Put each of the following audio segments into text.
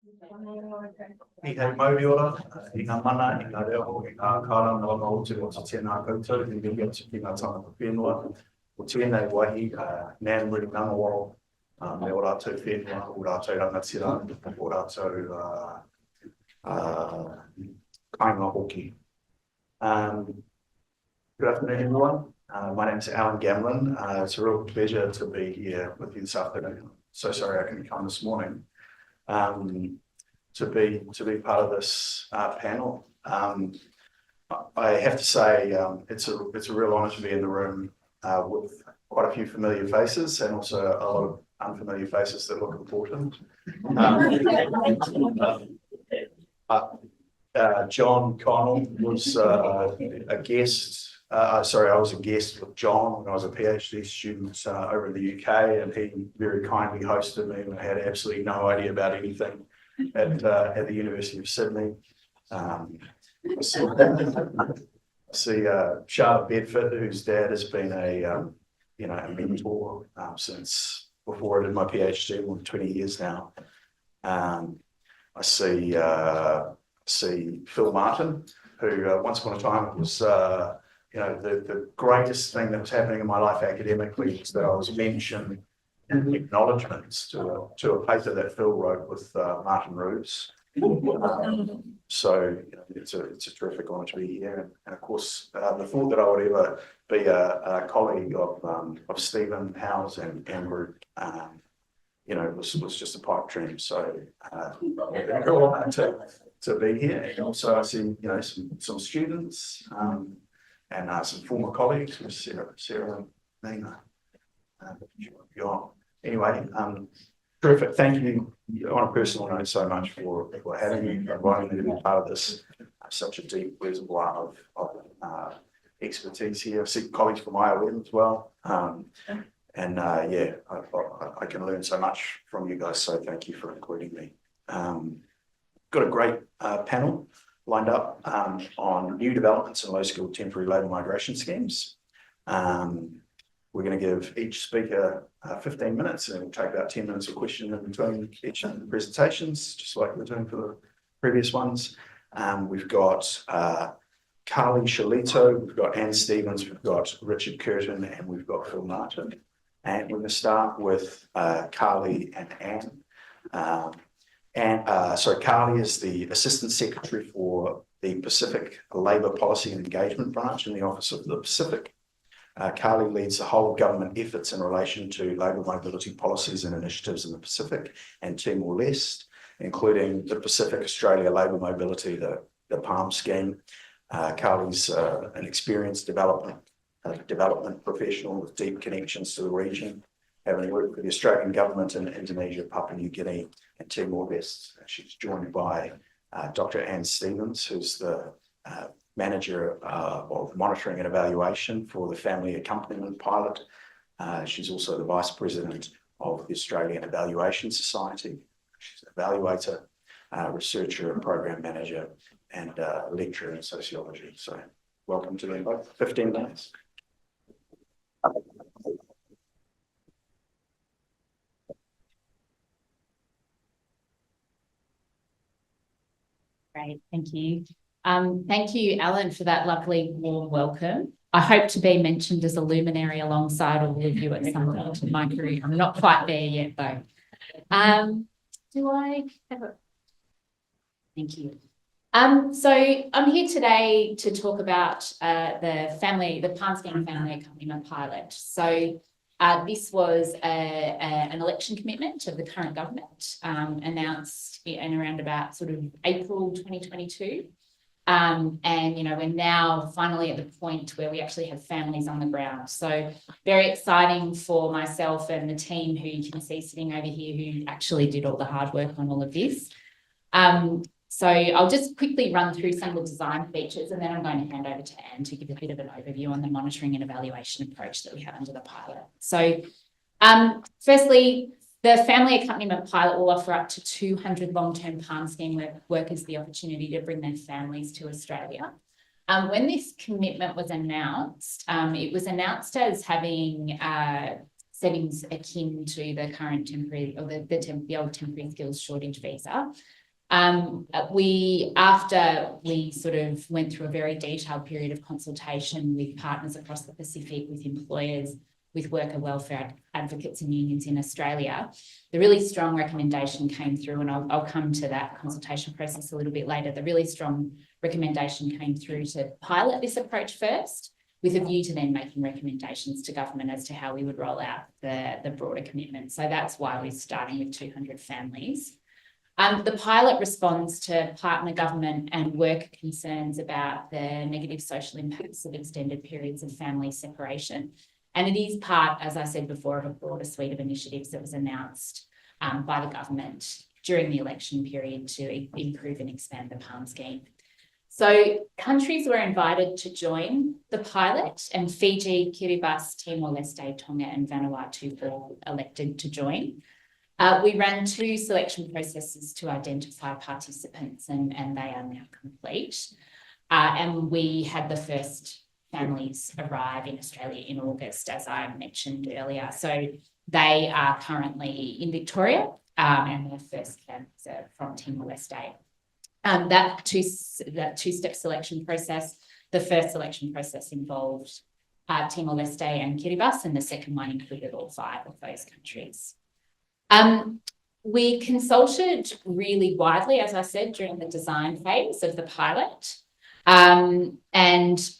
I hei mauri ora, I ngā mana, I ngā reo, I ngā kāra noa ngā otu o te tēnā koutou, I ngā atu ki ngā tāngata whenua, o tēnei wahi, Nan Riri Ngangawaro, me o rātou whenua, o rātou rangatira, o rātou kāinga hoki. Good afternoon, everyone. My name is Alan Gamlen. It's a real pleasure to be here with you this afternoon. So sorry I couldn't come this morning. To be part of this panel. I have to say it's a real honour to be in the room with quite a few familiar faces and also a lot of unfamiliar faces that look important. John Connell was a guest. I was a guest with John when I was a PhD student over in the UK, and he very kindly hosted me when I had absolutely no idea about anything at the University of Sydney. I see Charlotte Bedford, whose dad has been a mentor since before I did my PhD, more than 20 years now. I see Phil Martin, who once upon a time was the greatest thing that was happening in my life academically was that I was mentioned in acknowledgements to a paper that Phil wrote with Martin Roos. So it's a terrific honour to be here, and of course the thought that I would ever be a colleague of Stephen Howes and Amber, was just a pipe dream. So real honour to be here, and also I see some students and some former colleagues with Sarah and Nina. Anyway, terrific. Thank you on a personal note so much for having me, for inviting me to be part of this. Such a deep reservoir of expertise here. I see colleagues from IOM as well. And I can learn so much from you guys, so thank you for including me. Got a great panel lined up on new developments in low-skilled temporary labour migration schemes. We're going to give each speaker 15 minutes, and we'll take about 10 minutes of questioning in between each of the presentations, just like we're doing for the previous ones. We've got Carli Shillito, we've got Anne Stevens, we've got Richard Curtin, and we've got Phil Martin. And we're going to start with Carli and Anne. Carli is the Assistant Secretary for the Pacific Labour Policy and Engagement Branch in the Office of the Pacific. Carli leads the whole of government efforts in relation to labour mobility policies and initiatives in the Pacific and Timor-Leste, including the Pacific Australia Labour Mobility, the PALM scheme. Carli's an experienced development professional with deep connections to the region, having worked with the Australian government in Indonesia, Papua New Guinea and Timor-Leste. She's joined by Dr. Anne Stevens, who's the Manager of Monitoring and Evaluation for the Family Accompaniment Pilot. She's also the Vice President of the Australian Evaluation Society. She's an evaluator, researcher, program manager, and lecturer in sociology. So welcome to them both. 15 minutes. Great, thank you. Thank you, Alan, for that lovely warm welcome. I hope to be mentioned as a luminary alongside all of you at some point in my career. I'm not quite there yet, though. Do I have a... Thank you. So I'm here today to talk about the PALM scheme family accompaniment pilot. So this was an election commitment of the current government, announced in around about sort of April 2022. And we're now finally at the point where we actually have families on the ground. So very exciting for myself and the team who you can see sitting over here who actually did all the hard work on all of this. So I'll just quickly run through some of the design features, and then I'm going to hand over to Anne to give a bit of an overview on the monitoring and evaluation approach that we have under the pilot. So firstly, the family accompaniment pilot will offer up to 200 long-term PALM scheme workers the opportunity to bring their families to Australia. When this commitment was announced, it was announced as having settings akin to the current temporary or the old temporary skills shortage visa. After we sort of went through a very detailed period of consultation with partners across the Pacific, with employers, with worker welfare advocates and unions in Australia, the really strong recommendation came through, and I'll come to that consultation process a little bit later. The really strong recommendation came through to pilot this approach first, with a view to then making recommendations to government as to how we would roll out the broader commitment. So that's why we're starting with 200 families. The pilot responds to partner government and worker concerns about the negative social impacts of extended periods of family separation. And it is part, as I said before, of a broader suite of initiatives that was announced by the government during the election period to improve and expand the PALM scheme. So countries were invited to join the pilot, and Fiji, Kiribati, Timor-Leste, Tonga and Vanuatu all elected to join. We ran 2 selection processes to identify participants, and they are now complete. And we had the first families arrive in Australia in August, as I mentioned earlier. So they are currently in Victoria, and their first families are from Timor-Leste. That two-step selection process, the first selection process involved Timor-Leste and Kiribati, and the second one included all 5 of those countries. We consulted really widely, as I said, during the design phase of the pilot. And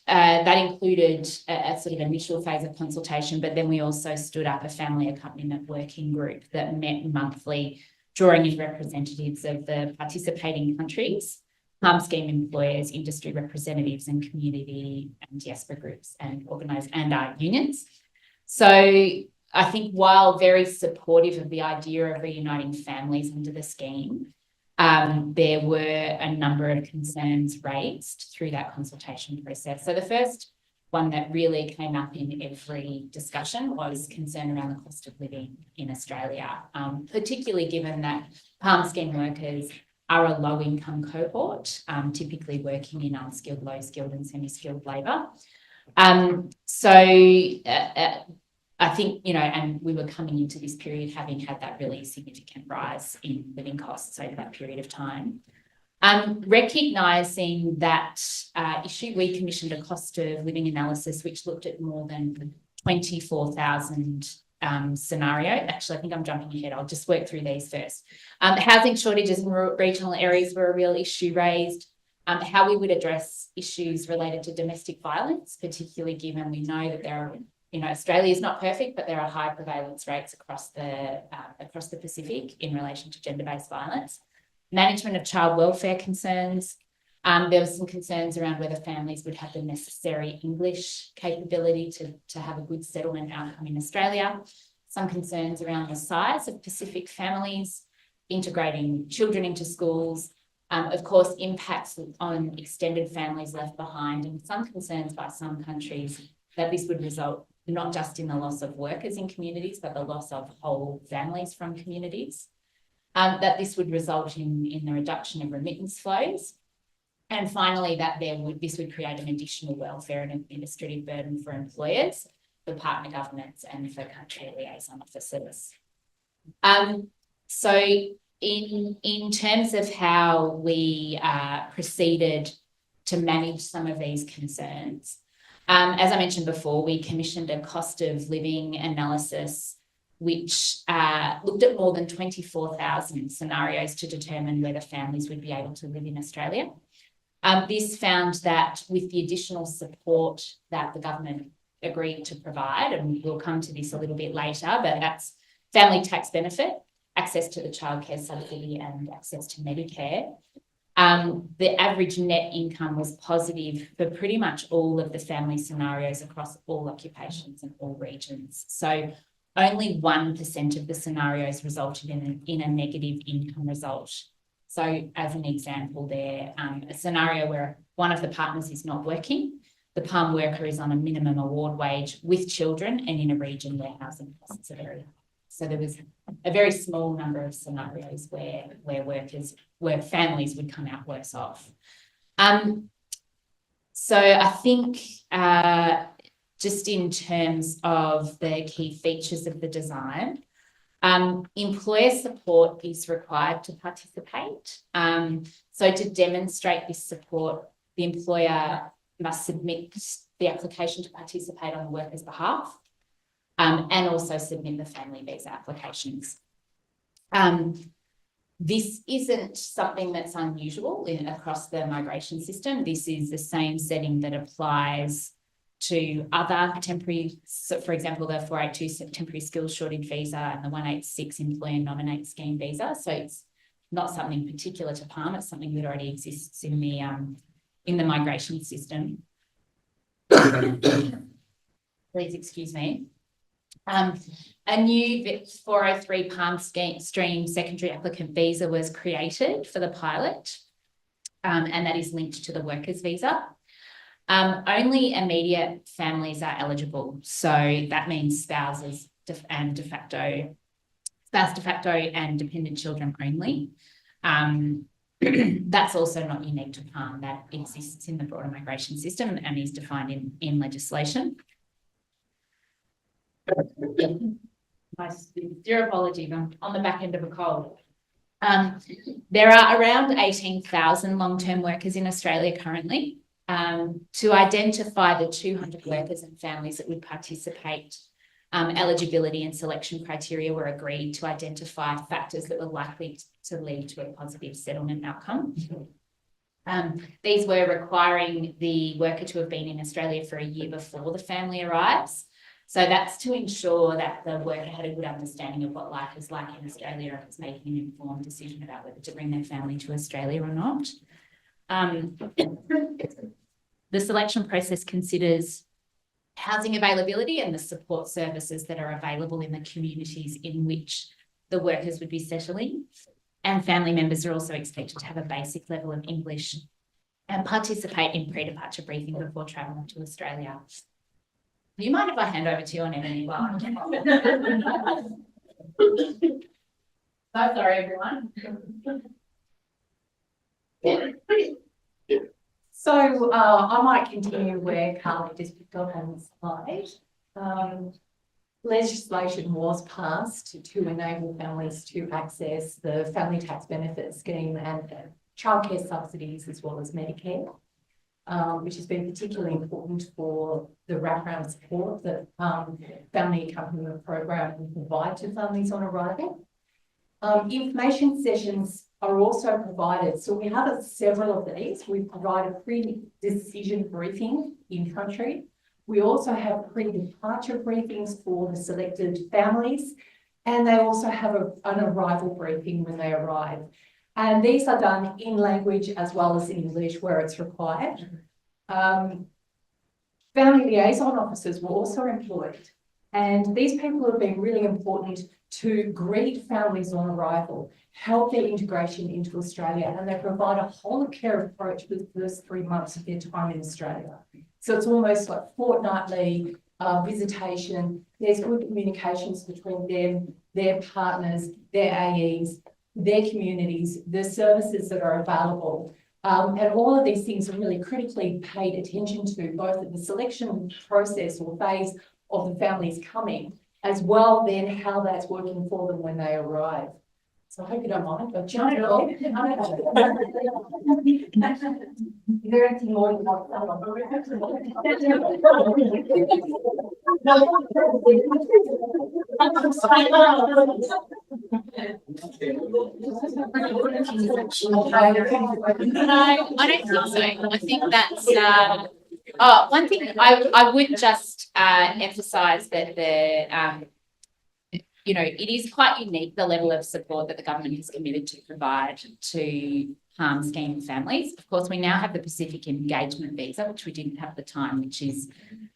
that included a sort of initial phase of consultation, but then we also stood up a family accompaniment working group that met monthly, drawing in representatives of the participating countries, PALM scheme employers, industry representatives and community and diaspora groups and organised and our unions. So I think while very supportive of the idea of reuniting families under the scheme, there were a number of concerns raised through that consultation process. So the first one that really came up in every discussion was concern around the cost of living in Australia, particularly given that PALM scheme workers are a low-income cohort, typically working in unskilled, low-skilled and semi-skilled labour. I think, and we were coming into this period having had that really significant rise in living costs over that period of time. Recognising that issue, we commissioned a cost of living analysis which looked at more than 24,000 scenarios. Actually, I think I'm jumping ahead. I'll just work through these first. Housing shortages in regional areas were a real issue raised. How we would address issues related to domestic violence, particularly given we know that there are, Australia is not perfect, but there are high prevalence rates across the Pacific in relation to gender-based violence. Management of child welfare concerns. There were some concerns around whether families would have the necessary English capability to have a good settlement outcome in Australia. Some concerns around the size of Pacific families, integrating children into schools, of course, impacts on extended families left behind, and some concerns by some countries that this would result not just in the loss of workers in communities, but the loss of whole families from communities. That this would result in the reduction of remittance flows. And finally, that this would create an additional welfare and administrative burden for employers, for partner governments and for country liaison officers. So in terms of how we proceeded to manage some of these concerns, as I mentioned before, we commissioned a cost of living analysis which looked at more than 24,000 scenarios to determine whether families would be able to live in Australia. This found that with the additional support that the government agreed to provide, and we'll come to this a little bit later, but that's family tax benefit, access to the childcare subsidy and access to Medicare, the average net income was positive for pretty much all of the family scenarios across all occupations and all regions. So only 1% of the scenarios resulted in a negative income result. So as an example there, a scenario where one of the partners is not working, the PALM worker is on a minimum award wage with children and in a region where housing costs are very high. So there was a very small number of scenarios where families would come out worse off. So I think just in terms of the key features of the design, employer support is required to participate. So to demonstrate this support, the employer must submit the application to participate on the worker's behalf, and also submit the family visa applications. This isn't something that's unusual across the migration system. This is the same setting that applies to other temporary, so for example, the 482 temporary skills shortage visa and the 186 employer nominate scheme visa. So it's not something particular to Palm, it's something that already exists in the migration system. Please excuse me. A new 403 Palm Stream secondary applicant visa was created for the pilot, and that is linked to the workers visa. Only immediate families are eligible. So that means spouses and de facto and dependent children only. That's also not unique to Palm. That exists in the broader migration system and is defined in legislation. My sincere apologies, I'm on the back end of a cold. There are around 18,000 long-term workers in Australia currently. To identify the 200 workers and families that would participate, eligibility and selection criteria were agreed to identify factors that were likely to lead to a positive settlement outcome. These were requiring the worker to have been in Australia for a year before the family arrives. So that's to ensure that the worker had a good understanding of what life is like in Australia and was making an informed decision about whether to bring their family to Australia or not. The selection process considers housing availability and the support services that are available in the communities in which the workers would be settling. And family members are also expected to have a basic level of English and participate in pre-departure briefing before travelling to Australia. Do you mind if I hand over to you on Emily? Well, so sorry, everyone. So I might continue where Carli just picked up on the slide. Legislation was passed to enable families to access the family tax benefit scheme and childcare subsidies as well as Medicare, which has been particularly important for the wraparound support that family accompaniment program will provide to families on arrival. Information sessions are also provided. So we have several of these. We provide a pre-decision briefing in country. We also have pre-departure briefings for the selected families, and they also have an arrival briefing when they arrive. And these are done in language as well as in English where it's required. Family liaison officers were also employed, and these people have been really important to greet families on arrival, help their integration into Australia, and they provide a whole of care approach for the first 3 months of their time in Australia. So it's almost like fortnightly visitation. There's good communications between them, their partners, their AEs, their communities, the services that are available. And all of these things are really critically paid attention to, both at the selection process or phase of the families coming, as well then how that's working for them when they arrive. So I hope you don't mind, but jump in. Is there anything more you want I don't think so. I think that's one thing I would just emphasise that it is quite unique, the level of support that the government has committed to provide to Palm scheme families. Of course, we now have the Pacific Engagement Visa, which we didn't have at the time, which is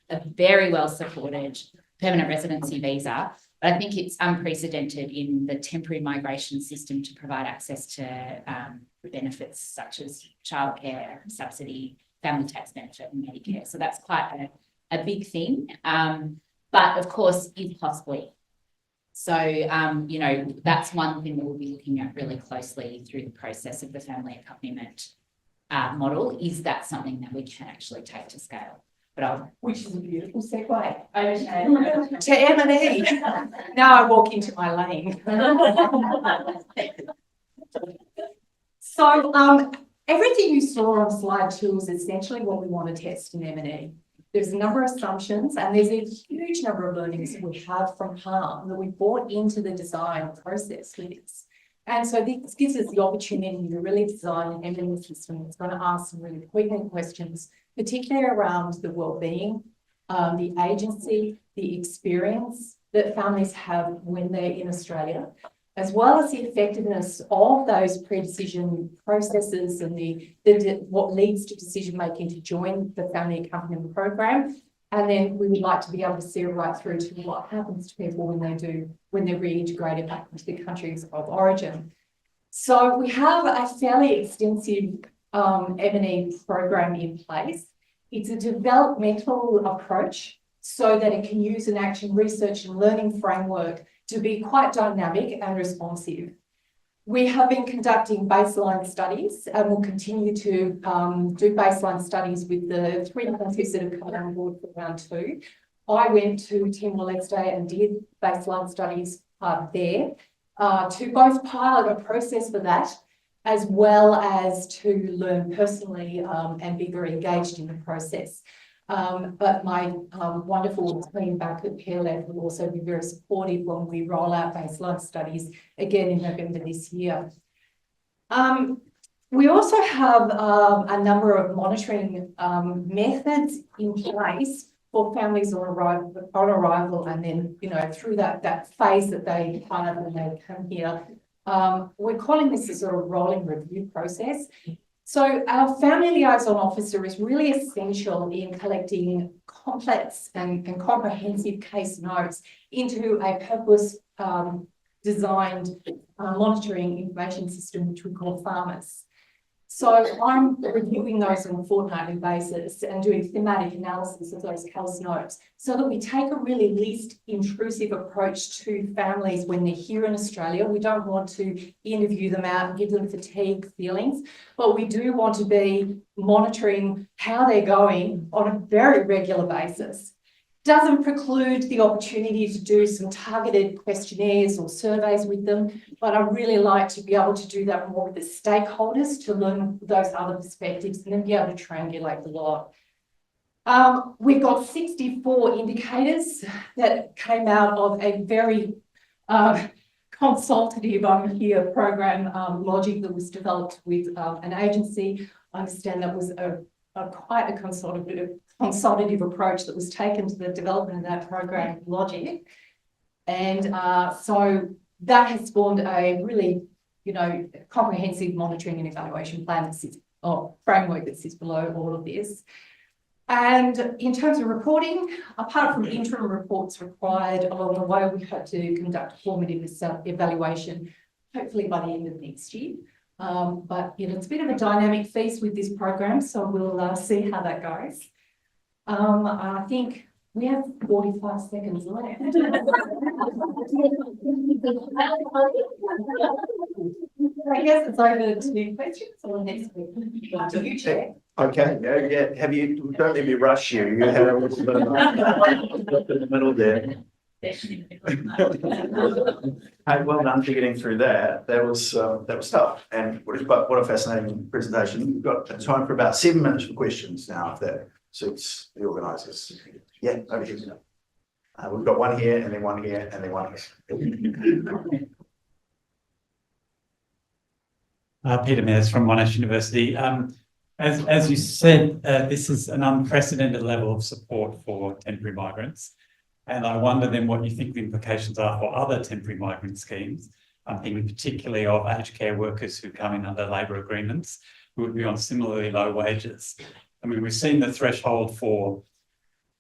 a very well supported permanent residency visa. But I think it's unprecedented in the temporary migration system to provide access to benefits such as childcare, subsidy, family tax benefit and Medicare. So that's quite a big thing. But of course, if possibly. So, that's one thing that we'll be looking at really closely through the process of the family accompaniment model. Is that something that we can actually take to scale? but Which is a beautiful segue. Okay. To M&E. Now I walk into my lane. So, everything you saw on slide 2 is essentially what we want to test in M&E. There's a number of assumptions and there's a huge number of learnings that we have from harm that we brought into the design process with this. And so this gives us the opportunity to really design an M&E system that's going to ask some really poignant questions, particularly around the well-being, the agency, the experience that families have when they're in Australia, as well as the effectiveness of those pre-decision processes and what leads to decision-making to join the family accompaniment program. And then we would like to be able to see right through to what happens to people when they're reintegrated back into the countries of origin. So we have a fairly extensive M&E program in place. It's a developmental approach so that it can use an action research and learning framework to be quite dynamic and responsive. We have been conducting baseline studies and will continue to do baseline studies with the 3 countries that have come on board for round 2. I went to Timor-Leste and did baseline studies there to both pilot a process for that, as well as to learn personally and be very engaged in the process. But my wonderful team back at PLF will also be very supportive when we roll out baseline studies again in November this year. We also have a number of monitoring methods in place for families on arrival and then, through that phase that they have when they come here. We're calling this a sort of rolling review process. So our family liaison officer is really essential in collecting complex and comprehensive case notes into a purpose designed monitoring information system, which we call FARMAS. So I'm reviewing those on a fortnightly basis and doing thematic analysis of those case notes so that we take a really least intrusive approach to families when they're here in Australia. We don't want to interview them out and give them fatigue feelings, but we do want to be monitoring how they're going on a very regular basis. Doesn't preclude the opportunity to do some targeted questionnaires or surveys with them, but I really like to be able to do that more with the stakeholders to learn those other perspectives and then be able to triangulate the lot. We've got 64 indicators that came out of a very consultative program logic that was developed with an agency. I understand that was quite a consultative approach that was taken to the development of that program logic. And so that has spawned a really, comprehensive monitoring and evaluation plan that sits, or framework that sits below all of this. And in terms of reporting, apart from interim reports required along the way, we hope to conduct a formative evaluation, hopefully by the end of next year. But it's a bit of a dynamic feast with this program, so we'll see how that goes. I think we have 45 seconds left. I guess it's over to questions or next week. Do you check? Okay, yeah. Don't let me rush you. You had a little bit in the middle there. Hey, well done for getting through that. That was tough. And what a fascinating presentation. We've got time for about 7 minutes for questions now, if that suits the organisers. Yeah, over here. We've got one here, and then one here, and then one here. Peter Mears from Monash University. As you said, this is an unprecedented level of support for temporary migrants. And I wonder then what you think the implications are for other temporary migrant schemes. I'm thinking particularly of aged care workers who come in under labour agreements who would be on similarly low wages. I mean, we've seen the threshold for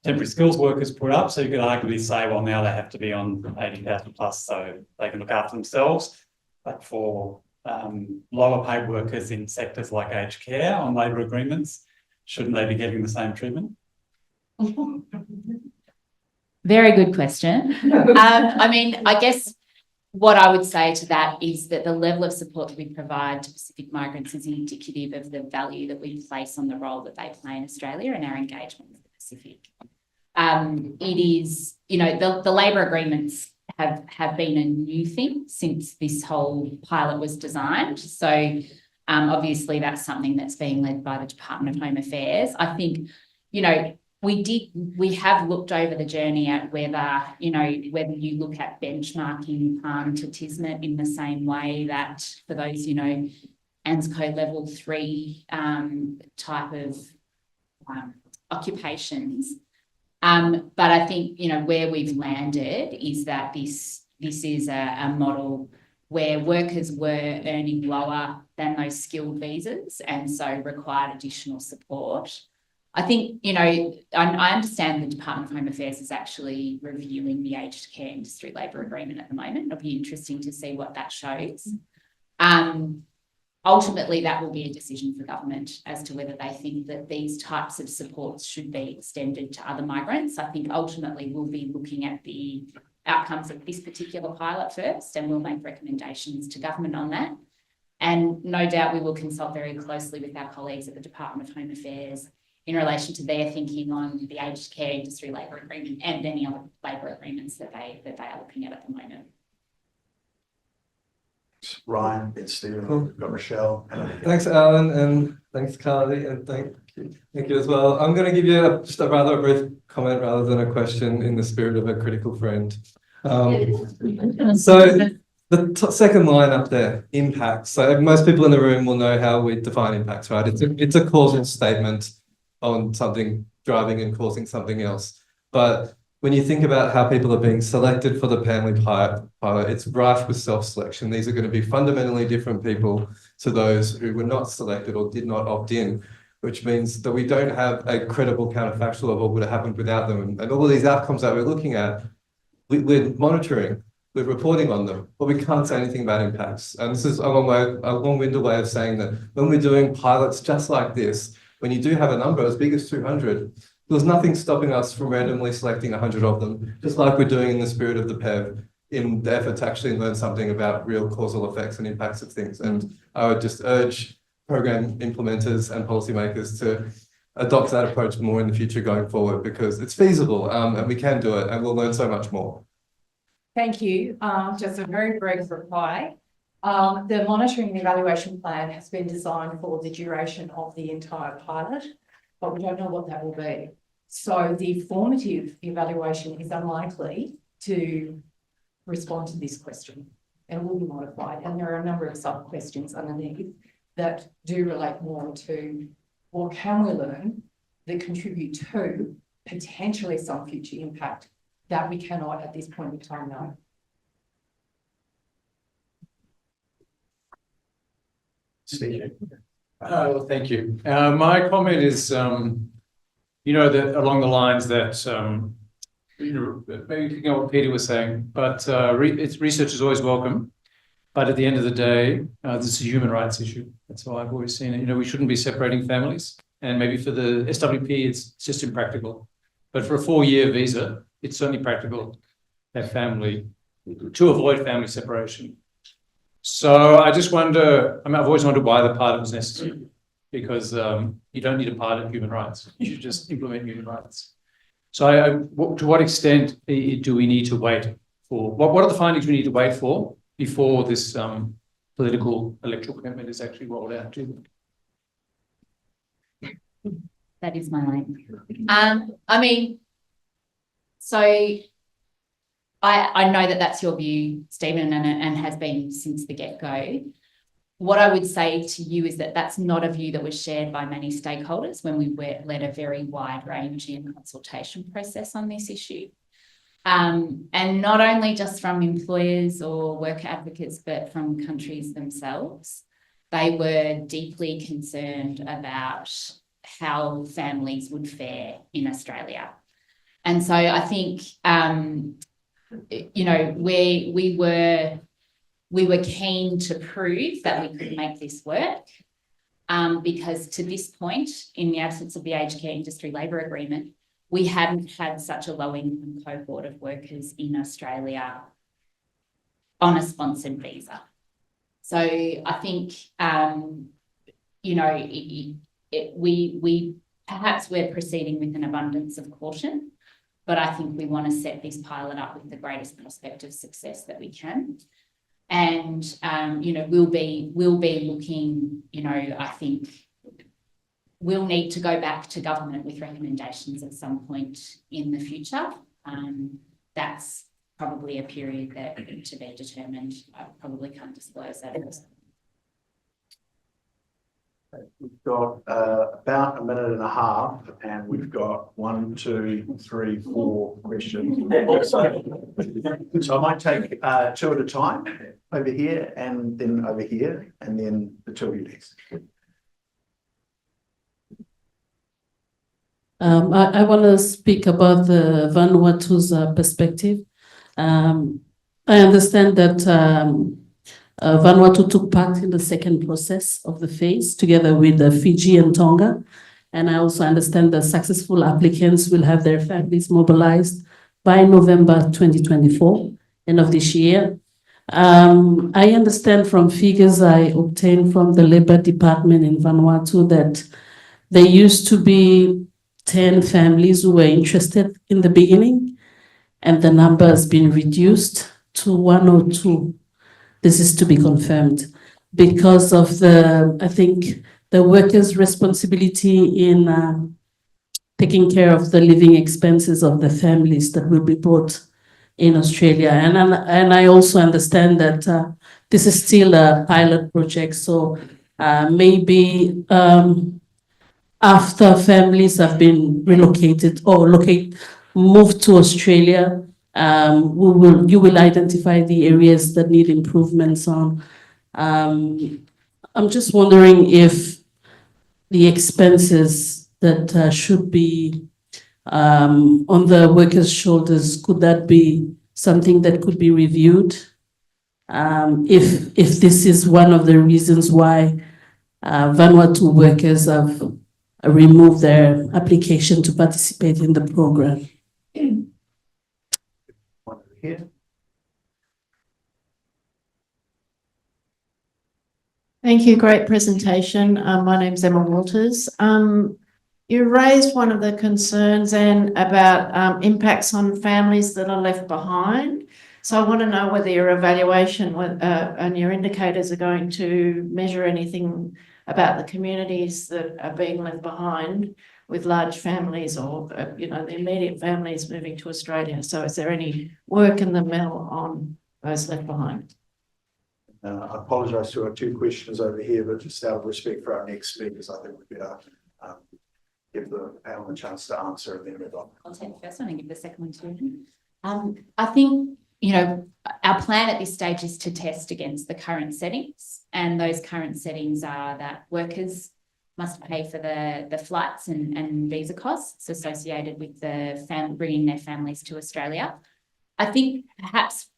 temporary skills workers put up, so you could arguably say, well, now they have to be on 80,000 plus so they can look after themselves. But for lower paid workers in sectors like aged care on labour agreements, shouldn't they be getting the same treatment? Very good question. I guess what I would say to that is that the level of support that we provide to Pacific migrants is indicative of the value that we place on the role that they play in Australia and our engagement with the specific. It is, you know, the labour agreements have been a new thing since this whole pilot was designed. So obviously that's something that's being led by the Department of Home Affairs. I think, you know, we have looked over the journey at whether, you know, whether you look at benchmarking to Tismet in the same way that for those, you know, ANZCO level 3 type of occupations. But I think, you know, where we've landed is that this is a model where workers were earning lower than those skilled visas and so required additional support. I think, you know, I understand the Department of Home Affairs is actually reviewing the aged care industry labour agreement at the moment. It'll be interesting to see what that shows. Ultimately, that will be a decision for government as to whether they think that these types of supports should be extended to other migrants. I think ultimately we'll be looking at the outcomes of this particular pilot first, and we'll make recommendations to government on that. And no doubt we will consult very closely with our colleagues at the Department of Home Affairs in relation to their thinking on the aged care industry labour agreement and any other labour agreements that they are looking at the moment. Ryan, it's Stephen, we've got Rochelle. Thanks, Alan, and thanks, Carly, and thank you as well. I'm going to give you just a rather brief comment rather than a question in the spirit of a critical friend. So the second line up there, impacts. So most people in the room will know how we define impacts, right? It's a causal statement on something driving and causing something else. But when you think about how people are being selected for the family pilot, it's rife with self-selection. These are going to be fundamentally different people to those who were not selected or did not opt in, which means that we don't have a credible counterfactual of what would have happened without them. And all of these outcomes that we're looking at, we're monitoring, we're reporting on them, but we can't say anything about impacts. And this is a long-winded way of saying that when we're doing pilots just like this, when you do have a number as big as 200, there's nothing stopping us from randomly selecting 100 of them, just like we're doing in the spirit of the PEV, in the effort to actually learn something about real causal effects and impacts of things. And I would just urge program implementers and policymakers to adopt that approach more in the future going forward, because it's feasible and we can do it and we'll learn so much more. Thank you. Just a very brief reply. The monitoring and evaluation plan has been designed for the duration of the entire pilot, but we don't know what that will be. So the formative evaluation is unlikely to respond to this question and will be modified. And there are a number of sub-questions underneath that do relate more to what can we learn that contribute to potentially some future impact that we cannot at this point in time know. Steve. Well, thank you. My comment is, you know, that along the lines that, you know, maybe picking up what Peter was saying, but research is always welcome. But at the end of the day, this is a human rights issue. That's how I've always seen it. You know, we shouldn't be separating families. And maybe for the SWP, it's just impractical. But for a 4-year visa, it's certainly practical to avoid family separation. So I just wonder, I mean, I've always wondered why the pilot was necessary, because you don't need a pilot human rights. You should just implement human rights. So to what extent do we need to wait for, what are the findings we need to wait for before this political electoral commitment is actually rolled out to them? That is my line. I mean, so I know that that's your view, Stephen, and has been since the get-go. What I would say to you is that that's not a view that was shared by many stakeholders when we led a very wide-ranging consultation process on this issue. And not only just from employers or worker advocates, but from countries themselves. They were deeply concerned about how families would fare in Australia. And so I think, you know, we were keen to prove that we could make this work, because to this point, in the absence of the aged care industry labour agreement, we hadn't had such a low-income cohort of workers in Australia on a sponsored visa. So I think, you know, we perhaps we're proceeding with an abundance of caution, but I think we want to set this pilot up with the greatest prospect of success that we can. And, you know, we'll be looking, you know, I think we'll need to go back to government with recommendations at some point in the future. That's probably a period that to be determined. I probably can't disclose that. We've got about a minute and a half, and we've got 1, 2, 3, 4 questions. So I might take 2 at a time, over here and then over here, and then the 2 of you next. I want to speak about the Vanuatu's perspective. I understand that Vanuatu took part in the second process of the phase together with Fiji and Tonga. And I also understand that successful applicants will have their families mobilized by November 2024, end of this year. I understand from figures I obtained from the Labour Department in Vanuatu that there used to be 10 families who were interested in the beginning, and the number has been reduced to 1 or 2. This is to be confirmed because of I think, the workers' responsibility in taking care of the living expenses of the families that will be brought in Australia. And I also understand that this is still a pilot project, so maybe after families have been relocated or moved to Australia, you will identify the areas that need improvements on. I'm just wondering if the expenses that should be on the workers' shoulders, could that be something that could be reviewed? If this is one of the reasons why Vanuatu workers have removed their application to participate in the program. One over here. Thank you. Great presentation. My name's Emma Walters. You raised one of the concerns about impacts on families that are left behind. So I want to know whether your evaluation and your indicators are going to measure anything about the communities that are being left behind with large families or, you know, the immediate families moving to Australia. So is there any work in the mill on those left behind? I apologise to our 2 questions over here, but just out of respect for our next speakers, I think we better give the panel a chance to answer and then move on. I'll take the first one and give the second one to you. I think, you know, our plan at this stage is to test against the current settings, and those current settings are that workers must pay for the flights and visa costs associated with bringing their families to Australia. I think perhaps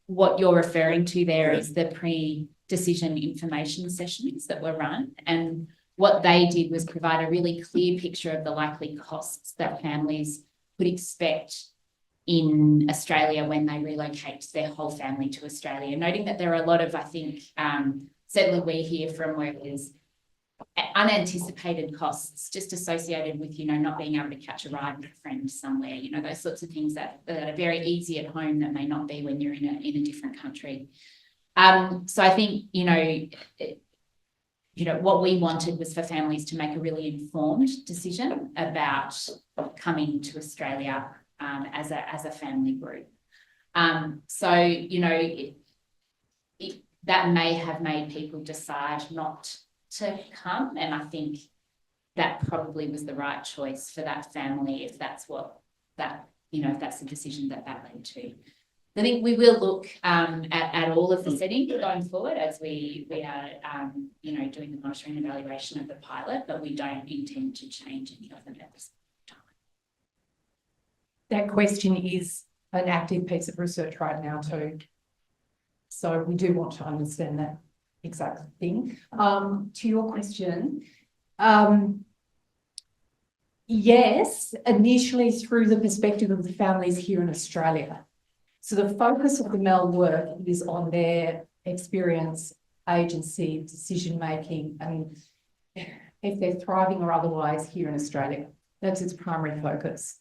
what you're referring to there is the pre-decision information sessions that were run, and what they did was provide a really clear picture of the likely costs that families could expect in Australia when they relocate their whole family to Australia, noting that there are a lot of, I think, certainly we hear from workers, unanticipated costs just associated with, you know, not being able to catch a ride with a friend somewhere, you know, those sorts of things that are very easy at home that may not be when you're in a different country. So I think, you know, what we wanted was for families to make a really informed decision about coming to Australia as a family group. So, you know, that may have made people decide not to come, and I think that probably was the right choice for that family if that's what that, you know, if that's the decision that led to. I think we will look at all of the settings going forward as we are, you know, doing the monitoring and evaluation of the pilot, but we don't intend to change any of them at this time. That question is an active piece of research right now too. So we do want to understand that exact thing. To your question, yes, initially through the perspective of the families here in Australia. So the focus of the MEL work is on their experience, agency, decision-making. And if they're thriving or otherwise here in Australia. That's its primary focus.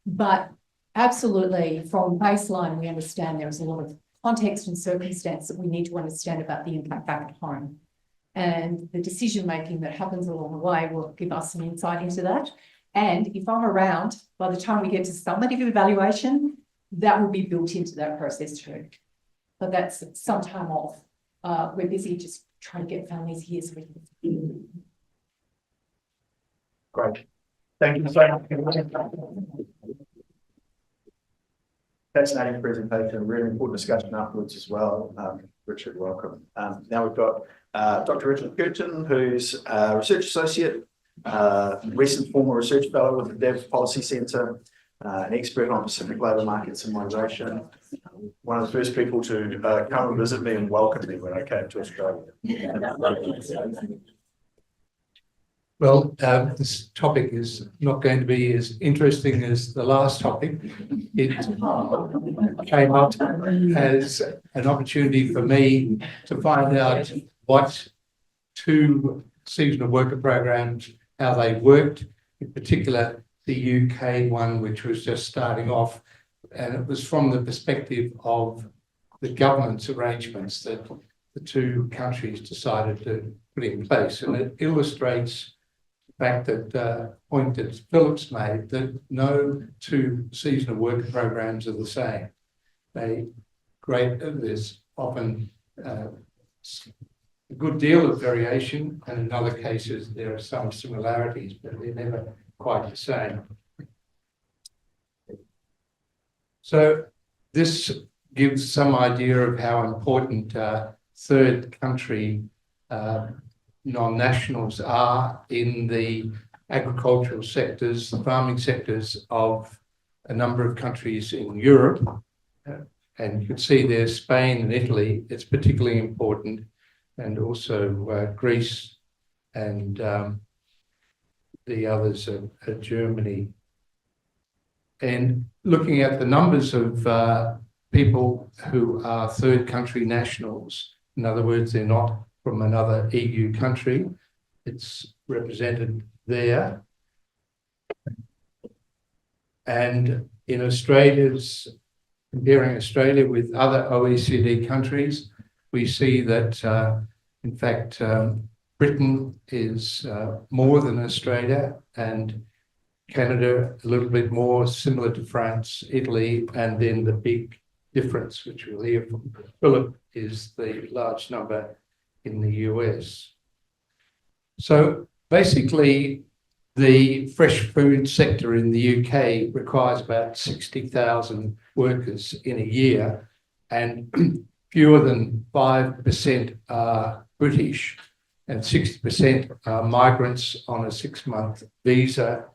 But absolutely, from baseline, we understand there is a lot of context and circumstance that we need to understand about the impact back at home. And the decision-making that happens along the way will give us some insight into that. And if I'm around, by the time we get to summative evaluation, that will be built into that process too. But that's some time off. We're busy just trying to get families here so we can. Great. Thank you so much. Fascinating presentation, really important discussion afterwards as well. Richard, welcome. Now we've got Dr. Richard Curtin, who's a research associate, recent former research fellow with the Dev Policy Centre, an expert on Pacific labour markets and migration. One of the first people to come and visit me and welcome me when I came to Australia. Well, this topic is not going to be as interesting as the last topic. It came up as an opportunity for me to find out what two seasonal worker programs, how they worked, in particular the UK one, which was just starting off. And it was from the perspective of the government's arrangements that the two countries decided to put in place. And it illustrates fact that point that Phillips made, that no two seasonal worker programs are the same. There's often a good deal of variation, and in other cases there are some similarities, but they're never quite the same. So this gives some idea of how important third country non-nationals are in the agricultural sectors, the farming sectors of a number of countries in Europe. And you can see there Spain and Italy, it's particularly important, and also Greece and the others are Germany. And looking at the numbers of people who are third country nationals, in other words, they're not from another EU country, it's represented there. And in Australia's, comparing Australia with other OECD countries, we see that, in fact, Britain is more than Australia, and Canada a little bit more, similar to France, Italy, and then the big difference, which we'll hear from Philip, is the large number in the US. So basically, the fresh food sector in the UK requires about 60,000 workers in a year, and fewer than 5% are British, and 60% are migrants on a 6-month visa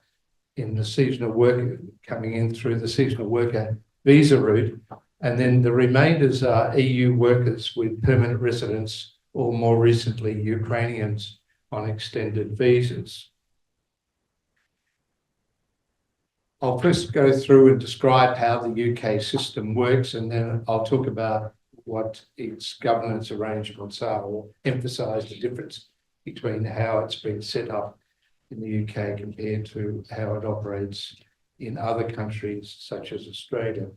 in the seasonal worker, coming in through the seasonal worker visa route. And then the remainders are EU workers with permanent residence, or more recently, Ukrainians on extended visas. I'll first go through and describe how the UK system works, and then I'll talk about what its governance arrangements are, or emphasise the difference between how it's been set up in the UK compared to how it operates in other countries such as Australia.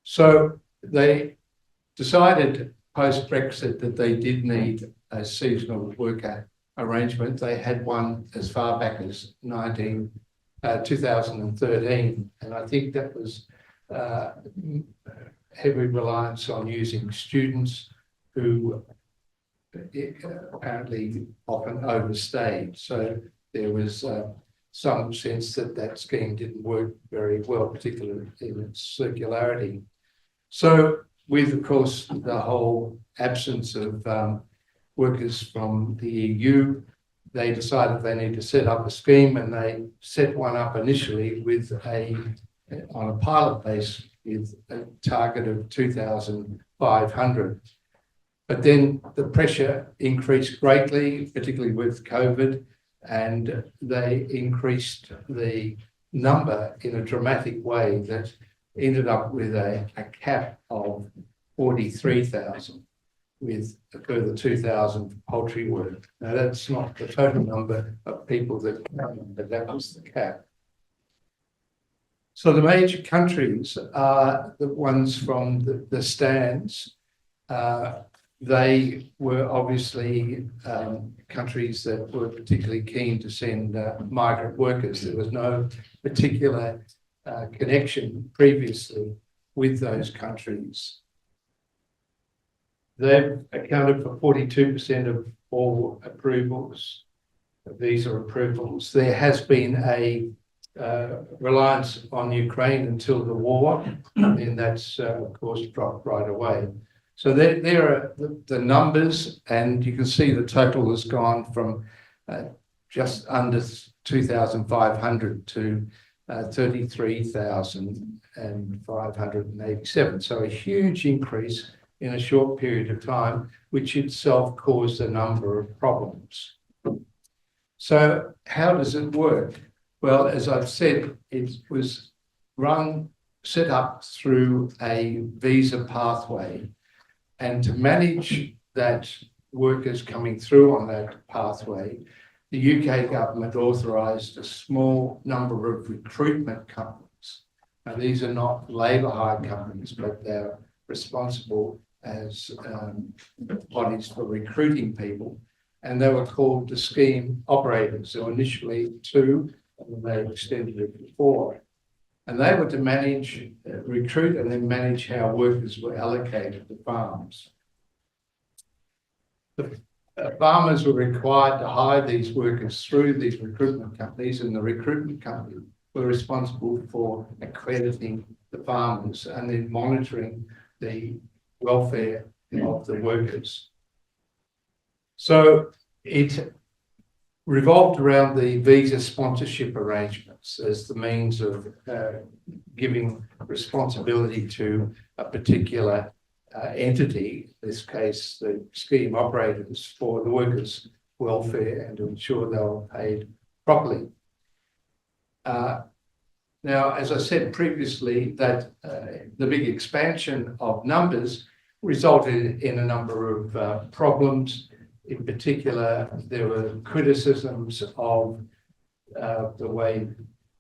So they decided post-Brexit that they did need a seasonal worker arrangement. They had one as far back as 2013, and I think that was heavy reliance on using students who apparently often overstayed. So there was some sense that that scheme didn't work very well, particularly in its circularity. So with, of course, the whole absence of workers from the EU, they decided they need to set up a scheme, and they set one up initially with on a pilot base with a target of 2,500. But then the pressure increased greatly, particularly with COVID, and they increased the number in a dramatic way that ended up with a cap of 43,000. with a further 2,000 for poultry work. Now, that's not the total number of people that come, but that was the cap. So the major countries are the ones from the stands. They were obviously countries that were particularly keen to send migrant workers. There was no particular connection previously with those countries. They've accounted for 42% of all approvals, visa approvals. There has been a reliance on Ukraine until the war, and that's of course dropped right away. So there are the numbers, and you can see the total has gone from just under 2,500 to 33,587. So a huge increase in a short period of time, which itself caused a number of problems. So how does it work? Well, as I've said, it was set up through a visa pathway. And to manage that workers coming through on that pathway, the UK government authorised a small number of recruitment companies. Now, these are not labour hire companies, but they're responsible as bodies for recruiting people. And they were called the scheme operators. So initially 2, and they extended it to 4. And they were to manage, recruit, and then manage how workers were allocated to farms. The farmers were required to hire these workers through these recruitment companies, and the recruitment company were responsible for accrediting the farmers and then monitoring the welfare of the workers. So it revolved around the visa sponsorship arrangements as the means of giving responsibility to a particular entity, in this case the scheme operators, for the workers' welfare and to ensure they were paid properly. Now, as I said previously, that the big expansion of numbers resulted in a number of problems. In particular, there were criticisms of the way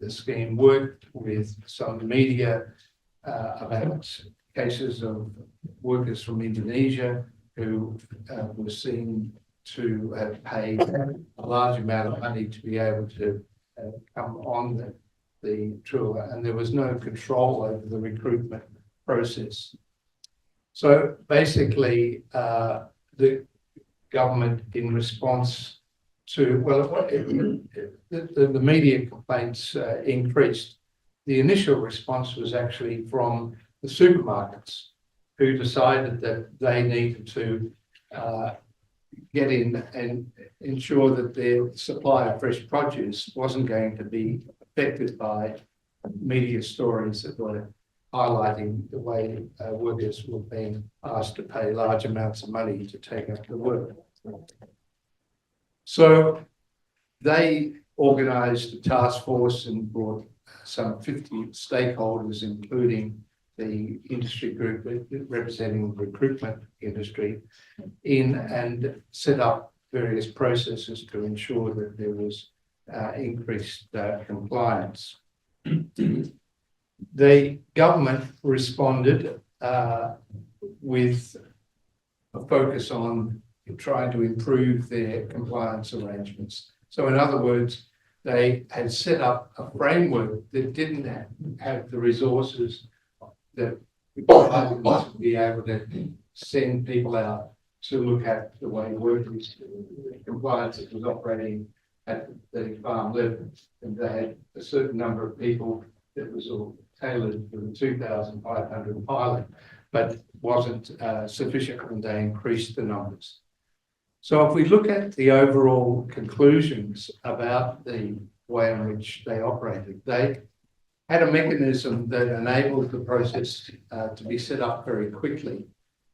the scheme worked with some media about cases of workers from Indonesia who were seen to have paid a large amount of money to be able to come on the tour, and there was no control over the recruitment process. So basically, the government, in response to, well, the media complaints increased. The initial response was actually from the supermarkets, who decided that they needed to get in and ensure that their supply of fresh produce wasn't going to be affected by media stories that were highlighting the way workers were being asked to pay large amounts of money to take up the work. So they organised a task force and brought some 50 stakeholders, including the industry group representing the recruitment industry, in and set up various processes to ensure that there was increased compliance. The government responded with a focus on trying to improve their compliance arrangements. So in other words, they had set up a framework that didn't have the resources that required them to be able to send people out to look at the way workers compliance was operating at the farm level. And they had a certain number of people that was all tailored for the 2,500 pilot, but wasn't sufficient when they increased the numbers. So if we look at the overall conclusions about the way in which they operated, they had a mechanism that enabled the process to be set up very quickly.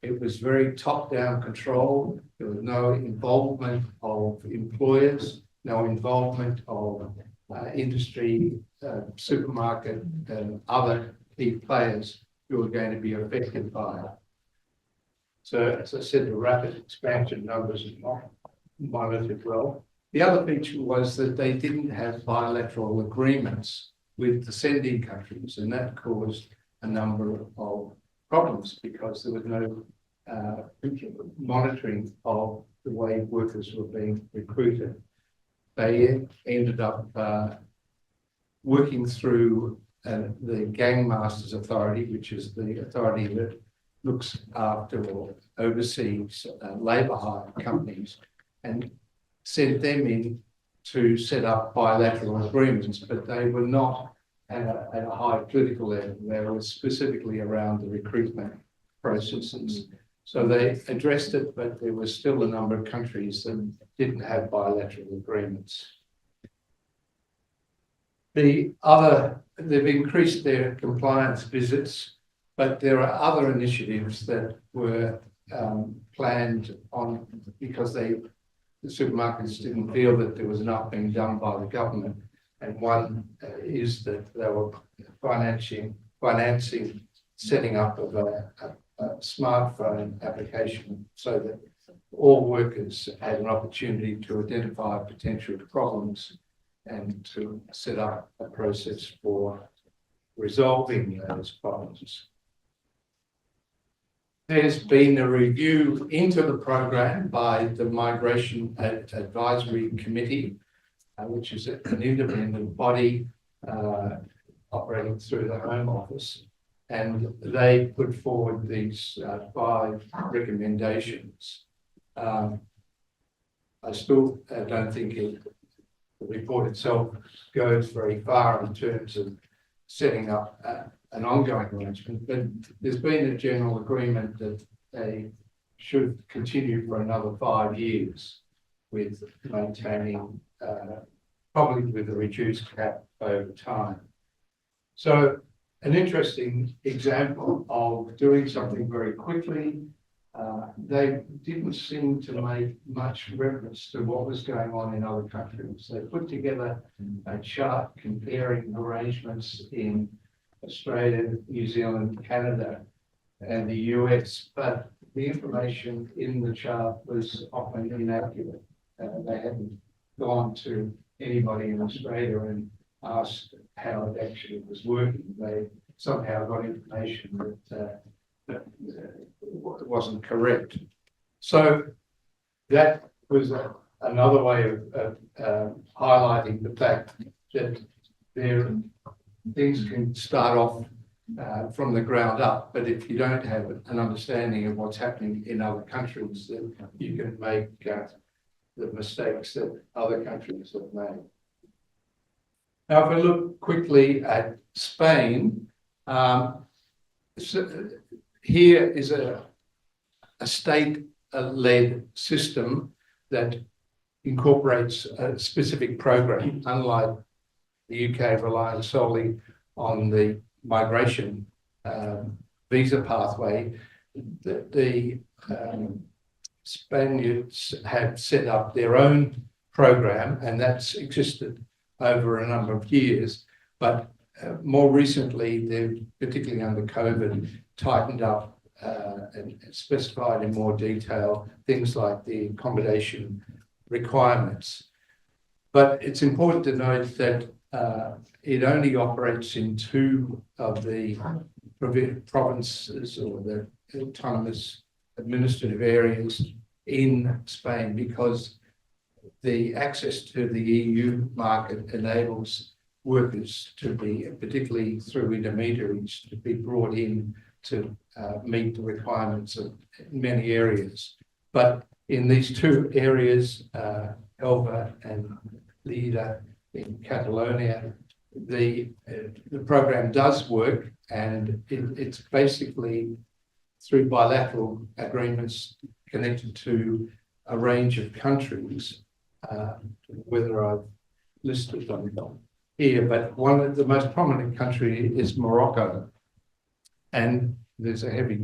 It was very top-down control. There was no involvement of employers, no involvement of industry, supermarket and other key players who are going to be affected by it. So as I said, the rapid expansion numbers are not monitored well. The other feature was that they didn't have bilateral agreements with the sending countries, and that caused a number of problems because there was no monitoring of the way workers were being recruited. They ended up working through the Gang Masters Authority, which is the authority that looks after or oversees labour hire companies, and sent them in to set up bilateral agreements, but they were not at a high political level. They were specifically around the recruitment processes. So they addressed it, but there was still a number of countries that didn't have bilateral agreements. They've increased their compliance visits, but there are other initiatives that were planned on because the supermarkets didn't feel that there was enough being done by the government. And one is that they were financing setting up of a smartphone application so that all workers had an opportunity to identify potential problems and to set up a process for resolving those problems. There's been a review into the program by the Migration Advisory Committee, which is an independent body operating through the Home Office. And they put forward these 5 recommendations. I still don't think the report itself goes very far in terms of setting up an ongoing arrangement, but there's been a general agreement that they should continue for another 5 years with maintaining, probably with a reduced cap over time. So an interesting example of doing something very quickly. They didn't seem to make much reference to what was going on in other countries. They put together a chart comparing arrangements in Australia, New Zealand, Canada, and the US, but the information in the chart was often inaccurate. They hadn't gone to anybody in Australia and asked how it actually was working. They somehow got information that wasn't correct. So that was another way of highlighting the fact that things can start off from the ground up, but if you don't have an understanding of what's happening in other countries, then you can make the mistakes that other countries have made. Now, if we look quickly at Spain, here is a state-led system that incorporates a specific program, unlike the UK relying solely on the migration visa pathway. The Spaniards have set up their own program, and that's existed over a number of years. But more recently, they've, particularly under COVID, tightened up and specified in more detail things like the accommodation requirements. But it's important to note that it only operates in 2 of the provinces or the autonomous administrative areas in Spain, because the access to the EU market enables workers to be, particularly through intermediaries, to be brought in to meet the requirements of many areas. But in these 2 areas, Elva and Lleida in Catalonia, the program does work, and it's basically through bilateral agreements connected to a range of countries, whether I've listed them here, but one of the most prominent country is Morocco, and there's a heavy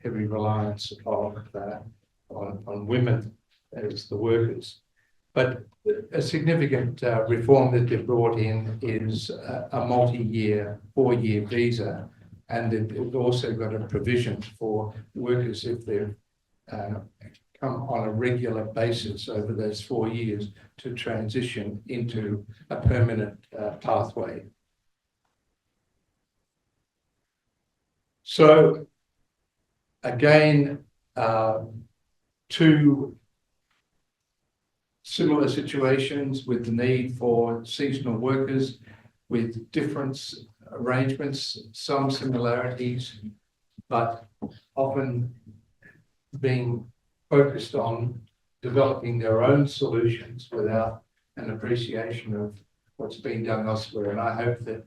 reliance on women as the workers. But a significant reform that they've brought in is a multi-year, 4-year visa, and they've also got a provision for workers if they've come on a regular basis over those 4 years to transition into a permanent pathway. So again, two similar situations with the need for seasonal workers with different arrangements, some similarities, but often being focused on developing their own solutions without an appreciation of what's being done elsewhere. And I hope that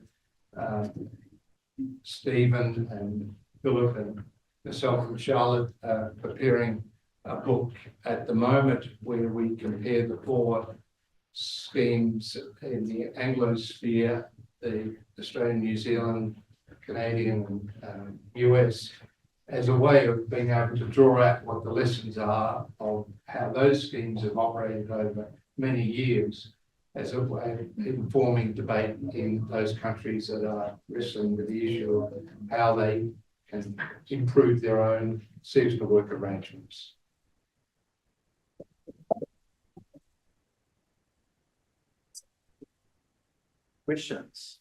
Stephen and Philip and myself and Charlotte are preparing a book at the moment where we compare the 4 schemes in the Anglosphere, the Australian, New Zealand, Canadian, and US, as a way of being able to draw out what the lessons are of how those schemes have operated over many years, as a way of informing debate in those countries that are wrestling with the issue of how they can improve their own seasonal work arrangements. Questions?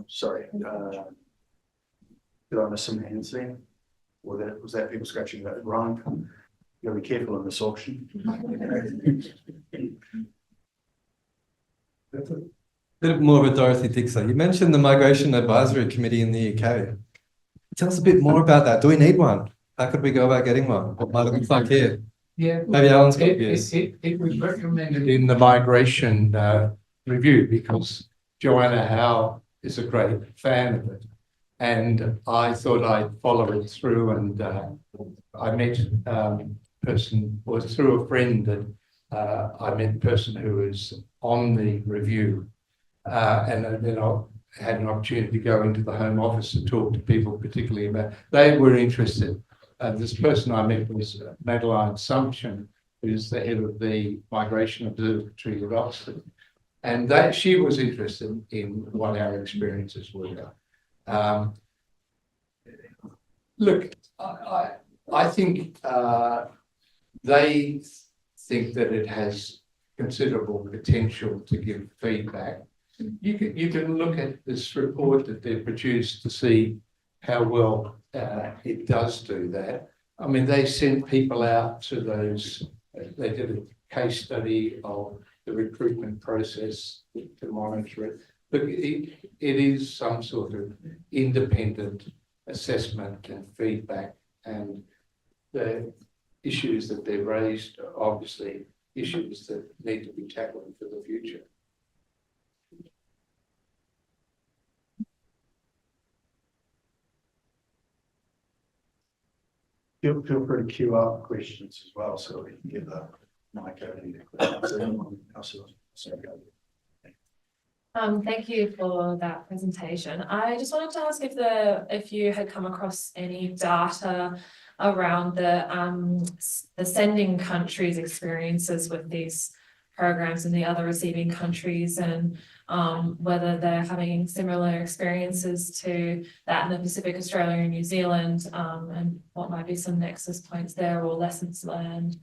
Sorry, did I miss some hands there? Or was that people scratching that Ryan? You gotta be careful in this auction. Bit more of a Dorothy Dixer. You mentioned the Migration Advisory Committee in the UK. Tell us a bit more about that. Do we need one? How could we go about getting one? What might it look like here? Yeah, Maybe Alan's got views. it was recommended in the migration review because Joanna Howe is a great fan of it. And I thought I'd follow it through, and I met person was through a friend that I met a person who was on the review, and then I had an opportunity to go into the Home Office and talk to people, particularly about they were interested. This person I met was Madeline Sumption, who's the head of the Migration Observatory at Oxford, and that she was interested in what our experiences were. Look, I think they think that it has considerable potential to give feedback. You can look at this report that they've produced to see how well it does do that. I mean, they sent people out to those, they did a case study of the recruitment process to monitor it. But it is some sort of independent assessment and feedback, and the issues that they've raised are obviously issues that need to be tackled for the future. Feel free to queue up questions as well, so we can get the mic over to you. Thank you for that presentation. I just wanted to ask if you had come across any data around the sending countries' experiences with these programs and the other receiving countries, and whether they're having similar experiences to that in the Pacific, Australia and New Zealand, and what might be some nexus points there or lessons learned.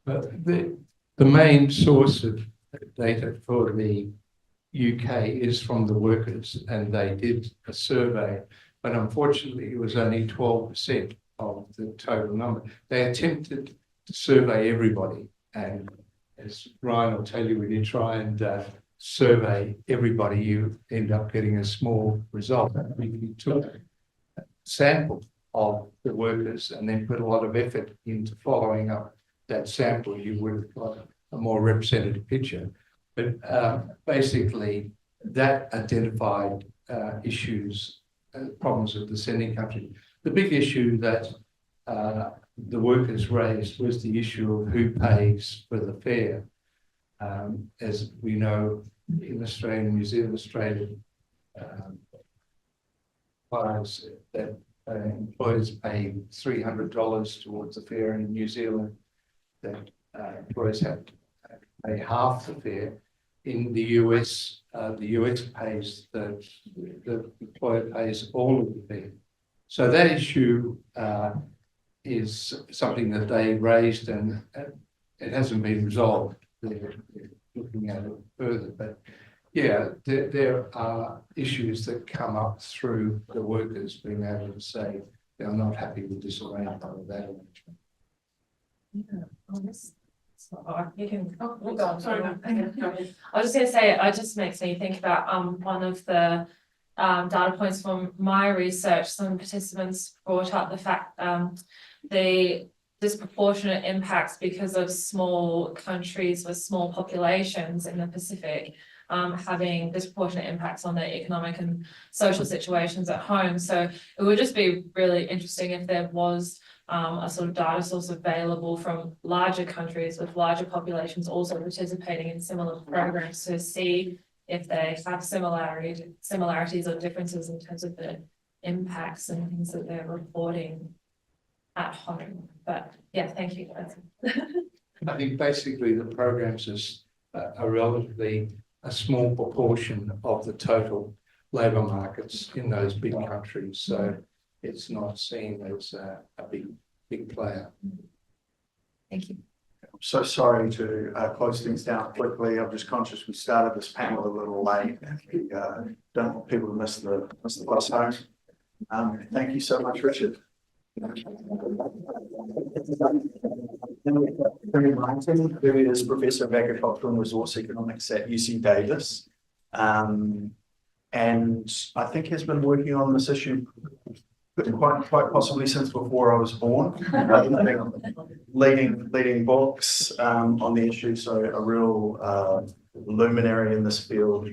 But the main source of data for the UK is from the workers, and they did a survey, but unfortunately it was only 12% of the total number. They attempted to survey everybody, and as Ryan will tell you, when you try and survey everybody, you end up getting a small result. If you took a sample of the workers and then put a lot of effort into following up that sample, you would have got a more representative picture. But basically, that identified issues, problems with the sending country. The big issue that the workers raised was the issue of who pays for the fare. As we know, in Australia and New Zealand, Australia requires that employers pay $300 towards the fare, and in New Zealand, that employers have to pay half the fare. in the US, the US pays the employer pays all of the fee. So that issue is something that they raised, and it hasn't been resolved. They're looking at it further, but yeah, there are issues that come up through the workers being able to say they're not happy with this arrangement or that arrangement. You can, oh, go on, sorry. I was just gonna say, it just makes me think about one of the data points from my research. Some participants brought up the fact the disproportionate impacts because of small countries with small populations in the Pacific having disproportionate impacts on their economic and social situations at home. So it would just be really interesting if there was a sort of data source available from larger countries with larger populations also participating in similar programs to see if they have similarities or differences in terms of the impacts and things that they're reporting at home. But yeah, thank you. I think basically the programs is a relatively a small proportion of the total labour markets in those big countries. So it's not seen as a big player. Thank you. I'm so sorry to close things down quickly. I'm just conscious we started this panel a little late. We don't want people to miss the bus home. Thank you so much, Richard. Who is Professor of Agricultural and Resource Economics at UC Davis, and I think has been working on this issue quite possibly since before I was born, leading books on the issue. So a real luminary in this field.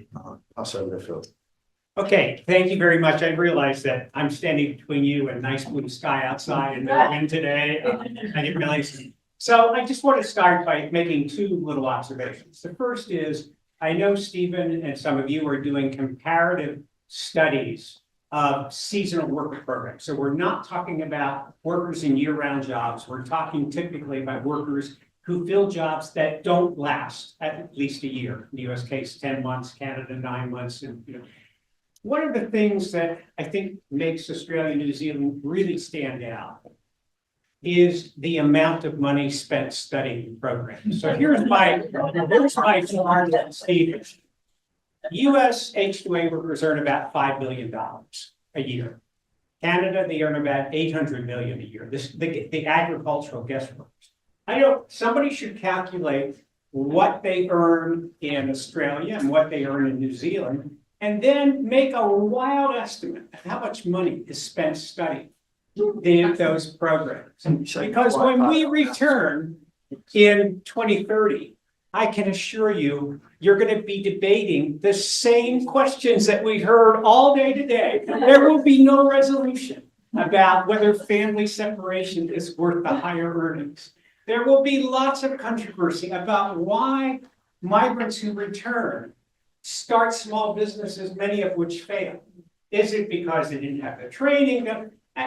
Pass over to Phil. Okay, thank you very much. I realize that I'm standing between you and nice blue sky outside and no wind today. I didn't realize. So I just want to start by making two little observations. The first is, I know Stephen and some of you are doing comparative studies of seasonal worker programs. So we're not talking about workers in year-round jobs. We're talking typically about workers who fill jobs that don't last at least a year. In the US case, 10 months, Canada, 9 months. And, you know, one of the things that I think makes Australia and New Zealand really stand out is the amount of money spent studying programs. So here's my chart, Stephen. US H2A workers earn about $5 billion a year. Canada, they earn about $800 million a year. The agricultural guest workers. Somebody should calculate what they earn in Australia and what they earn in New Zealand, and then make a wild estimate of how much money is spent studying those programs. Because when we return in 2030, I can assure you, you're going to be debating the same questions that we heard all day today. There will be no resolution about whether family separation is worth the higher earnings. There will be lots of controversy about why migrants who return start small businesses, many of which fail. Is it because they didn't have the training?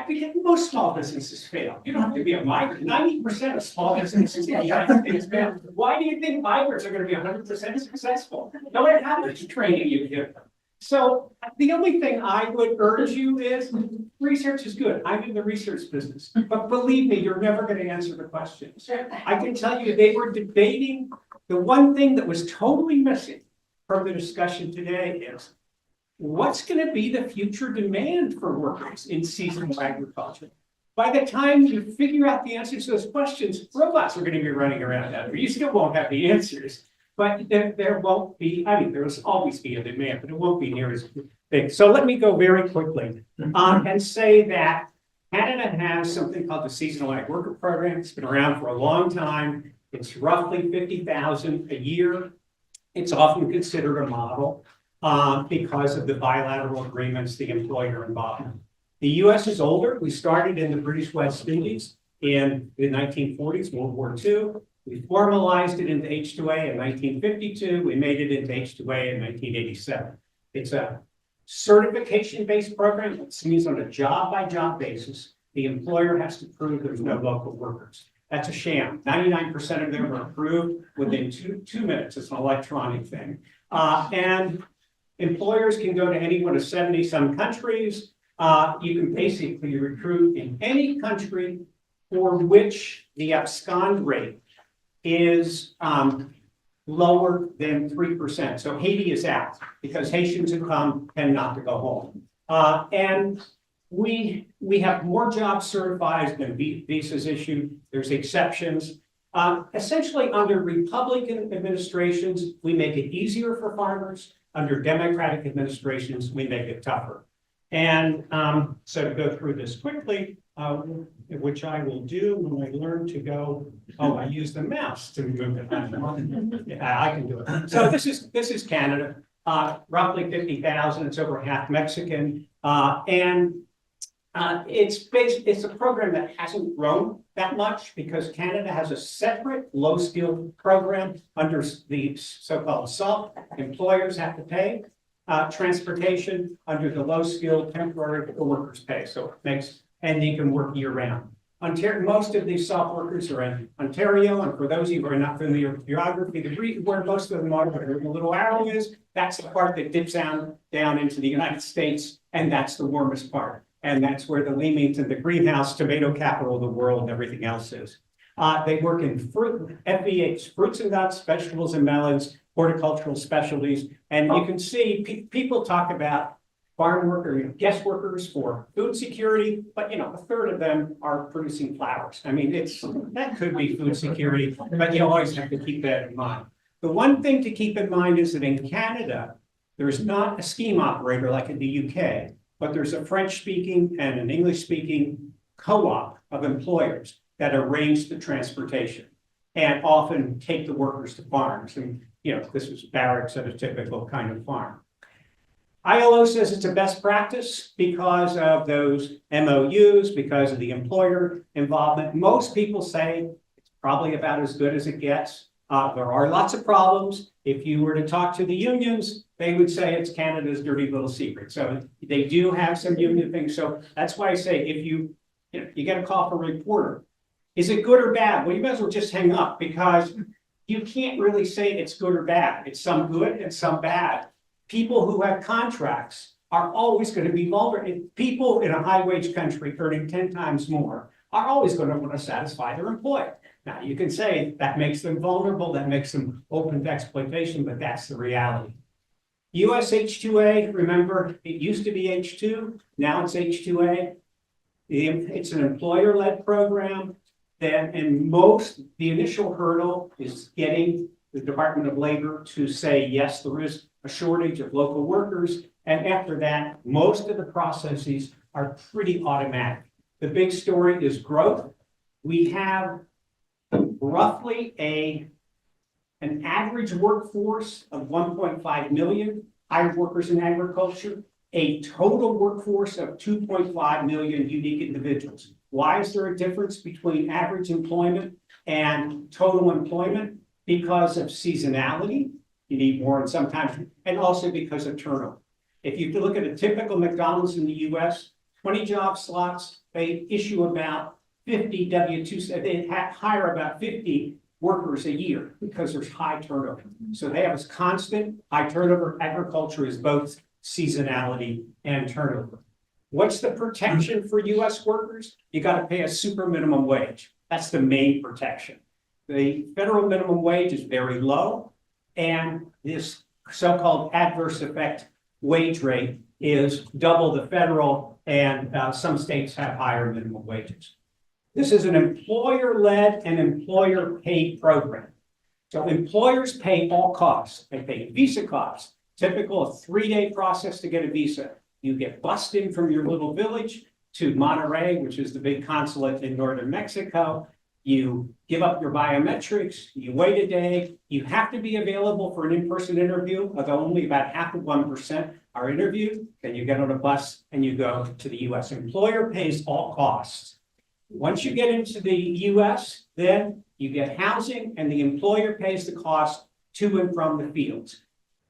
Because most small businesses fail. You don't have to be a migrant. 90% of small businesses in the United States fail. Why do you think migrants are going to be 100% successful? No matter how much training you give them. So the only thing I would urge you is research is good. I'm in the research business, but believe me, you're never going to answer the questions. I can tell you they were debating the one thing that was totally missing from the discussion today is what's going to be the future demand for workers in seasonal agriculture? By the time you figure out the answers to those questions, robots are going to be running around out there. You still won't have the answers, but there won't be, I mean, there will always be a demand, but it won't be near as big. So let me go very quickly and say that Canada has something called the Seasonal Ag Worker Program. It's been around for a long time. It's roughly 50,000 a year. It's often considered a model because of the bilateral agreements the employer involved. The US is older. We started in the British West Indies in the 1940s, World War II. We formalized it into H2A in 1952. We made it into H2A in 1987. It's a certification-based program. It means on a job-by-job basis, the employer has to prove there's no local workers. That's a sham. 99% of them are approved within two minutes. It's an electronic thing. And employers can go to any one of 70-some countries. You can basically recruit in any country for which the abscond rate is lower than 3%. So Haiti is out because Haitians who come tend not to go home. And we have more jobs certified than visas issued. There's exceptions. Essentially, under Republican administrations, we make it easier for farmers. Under Democratic administrations, we make it tougher. And so to go through this quickly, which I will do when I learn to go, I use the mouse to move it. Yeah, I can do it. So this is Canada, roughly 50,000. It's over half Mexican. It's a program that hasn't grown that much because Canada has a separate low-skilled program under the so-called SALT. Employers have to pay transportation under the low-skilled temporary workers pay. So it makes, and you can work year-round. Most of these SALT workers are in Ontario, and for those of you who are not familiar with geography, where most of them are, where the little arrow is, that's the part that dips down into the United States, and that's the warmest part. And that's where the Leamington, the greenhouse tomato capital of the world, and everything else is. They work in FBH, fruits and nuts, vegetables and melons, horticultural specialties. And you can see people talk about farm worker, guest workers for food security, but a third of them are producing flowers. I mean, that could be food security, but you always have to keep that in mind. The one thing to keep in mind is that in Canada, there's not a scheme operator like in the UK, but there's a French-speaking and an English-speaking co-op of employers that arrange the transportation and often take the workers to farms. And, this was barracks at a typical kind of farm. ILO says it's a best practice because of those MOUs, because of the employer involvement. Most people say it's probably about as good as it gets. There are lots of problems. If you were to talk to the unions, they would say it's Canada's dirty little secret. So they do have some union things. So that's why I say if you get a call from a reporter, is it good or bad? Well, you might as well just hang up because you can't really say it's good or bad. It's some good and some bad. People who have contracts are always going to be vulnerable. People in a high wage country earning 10 times more are always going to want to satisfy their employer. Now, you can say that makes them vulnerable, that makes them open to exploitation, but that's the reality. US H-2A, remember, it used to be H-2, now it's H-2A. It's an employer-led program. The initial hurdle is getting the Department of Labor to say, yes, there is a shortage of local workers. And after that, most of the processes are pretty automatic. The big story is growth. We have roughly an average workforce of 1.5 million hired workers in agriculture, a total workforce of 2.5 million unique individuals. Why is there a difference between average employment and total employment? Because of seasonality, you need more and sometimes, and also because of turnover. If you look at a typical McDonald's in the US, 20 job slots, they issue about 50 W-2s, they hire about 50 workers a year because there's high turnover. So they have a constant high turnover. Agriculture is both seasonality and turnover. What's the protection for US workers? You got to pay a super minimum wage. That's the main protection. The federal minimum wage is very low, and this so-called adverse effect wage rate is double the federal, and some states have higher minimum wages. This is an employer-led and employer-paid program. So employers pay all costs. They pay visa costs, typical a 3-day process to get a visa. You get bussed in from your little village to Monterrey, which is the big consulate in northern Mexico. You give up your biometrics, you wait a day, you have to be available for an in-person interview, although only about half of 1% are interviewed. Then you get on a bus and you go to the US. Employer pays all costs. Once you get into the US, then you get housing and the employer pays the cost to and from the fields.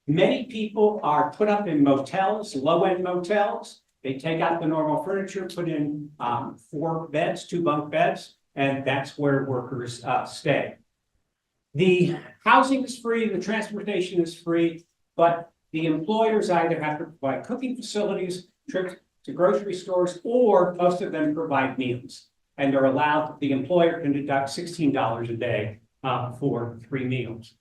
Many people are put up in motels, low-end motels. They take out the normal furniture, put in 4 beds, 2 bunk beds, and that's where workers stay. The housing is free, the transportation is free. but the employers either have to provide cooking facilities, trips to grocery stores, or most of them provide meals. And they're allowed, the employer can deduct $16 a day for 3 meals.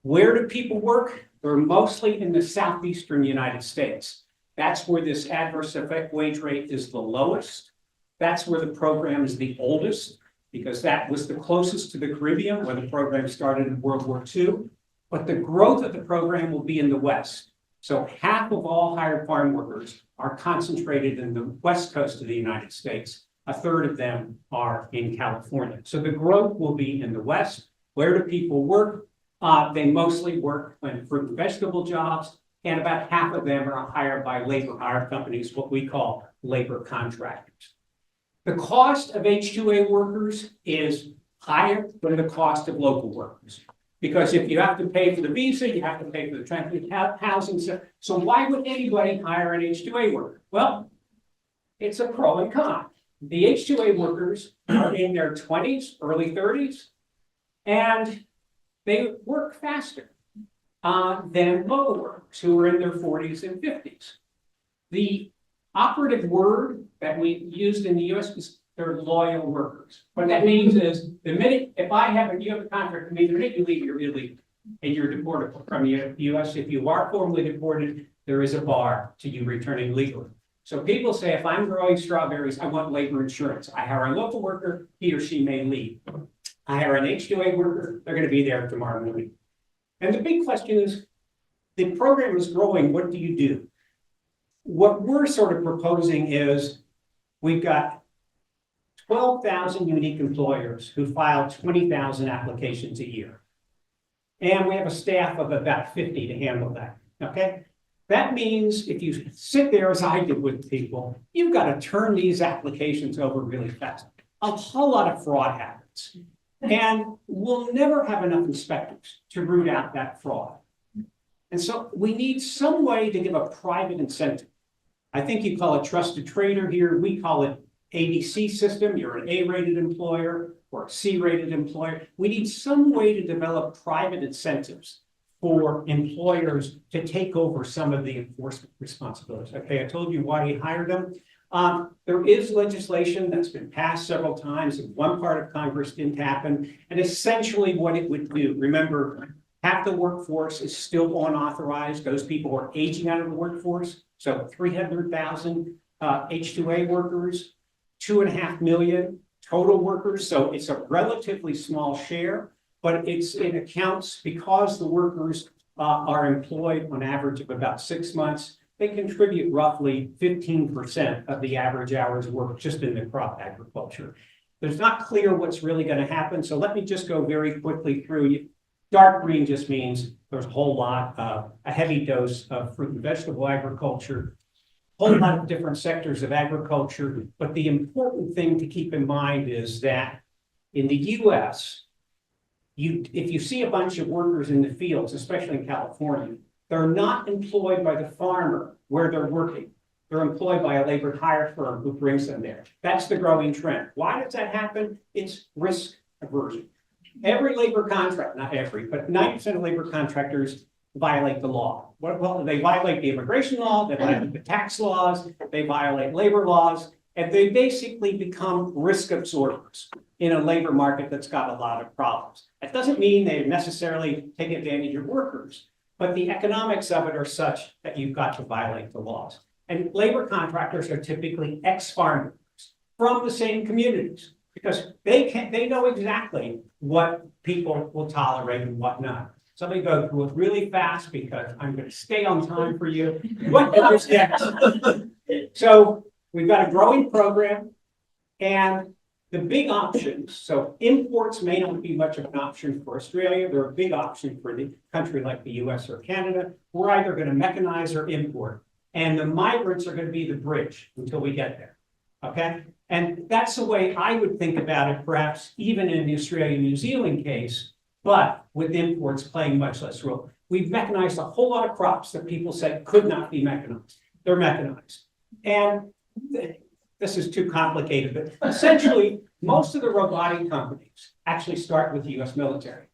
Where do people work? They're mostly in the southeastern United States. That's where this adverse effect wage rate is the lowest. That's where the program is the oldest, because that was the closest to the Caribbean, where the program started in World War II. But the growth of the program will be in the West. So half of all hired farm workers are concentrated in the West Coast of the United States. A third of them are in California. So the growth will be in the West. Where do people work? They mostly work in fruit and vegetable jobs, and about half of them are hired by labor hire companies, what we call labor contractors. The cost of H-2A workers is higher than the cost of local workers. Because if you have to pay for the visa, you have to pay for the transport, housing. So why would anybody hire an H-2A worker? Well, it's a pro and con. The H-2A workers are in their 20s, early 30s, and they work faster than local workers who are in their 40s and 50s. The operative word that we used in the US is they're loyal workers. What that means is the minute, you have a contract with me, the minute you leave, you're illegal and you're deportable from the US. If you are formally deported, there is a bar to you returning legally. So people say, if I'm growing strawberries, I want labor insurance. I hire a local worker, he or she may leave. I hire an H-2A worker, they're going to be there tomorrow morning. And the big question is, the program is growing, what do you do? What we're sort of proposing is, we've got 12,000 unique employers who file 20,000 applications a year. And we have a staff of about 50 to handle that, okay? That means if you sit there as I did with people, you've got to turn these applications over really fast. A whole lot of fraud happens. And we'll never have enough inspectors to root out that fraud. And so we need some way to give a private incentive. I think you call it trusted trader here. We call it ABC system. You're an A-rated employer or a C-rated employer. We need some way to develop private incentives for employers to take over some of the enforcement responsibilities. Okay, I told you why we hired them. There is legislation that's been passed several times, and one part of Congress didn't happen. And essentially what it would do, remember, half the workforce is still unauthorized. Those people are aging out of the workforce. So 300,000 H-2A workers, 2.5 million total workers. So it's a relatively small share, but it accounts because the workers are employed on average of about 6 months. They contribute roughly 15% of the average hours worked just in the crop agriculture. There's not clear what's really going to happen. So let me just go very quickly through. Dark green just means there's a whole lot, a heavy dose of fruit and vegetable agriculture, a whole lot of different sectors of agriculture. But the important thing to keep in mind is that in the US, if you see a bunch of workers in the fields, especially in California, they're not employed by the farmer where they're working. They're employed by a labor hire firm who brings them there. That's the growing trend. Why does that happen? It's risk aversion. Every labor contract, not every, but 90% of labor contractors violate the law. Well, they violate the immigration law, they violate the tax laws, they violate labor laws, and they basically become risk absorbers in a labor market that's got a lot of problems. That doesn't mean they necessarily take advantage of workers, but the economics of it are such that you've got to violate the laws. And labor contractors are typically ex-farmers from the same communities because they know exactly what people will tolerate and what not. So let me go through it really fast because I'm going to stay on time for you. What comes next? So we've got a growing program and the big options. So imports may not be much of an option for Australia. They're a big option for the country like the US or Canada. We're either going to mechanize or import. And the migrants are going to be the bridge until we get there. Okay? And that's the way I would think about it, perhaps even in the Australia-New Zealand case, but with imports playing much less role. We've mechanized a whole lot of crops that people said could not be mechanized. They're mechanized. And this is too complicated, but essentially, most of the robotic companies actually start with the US military.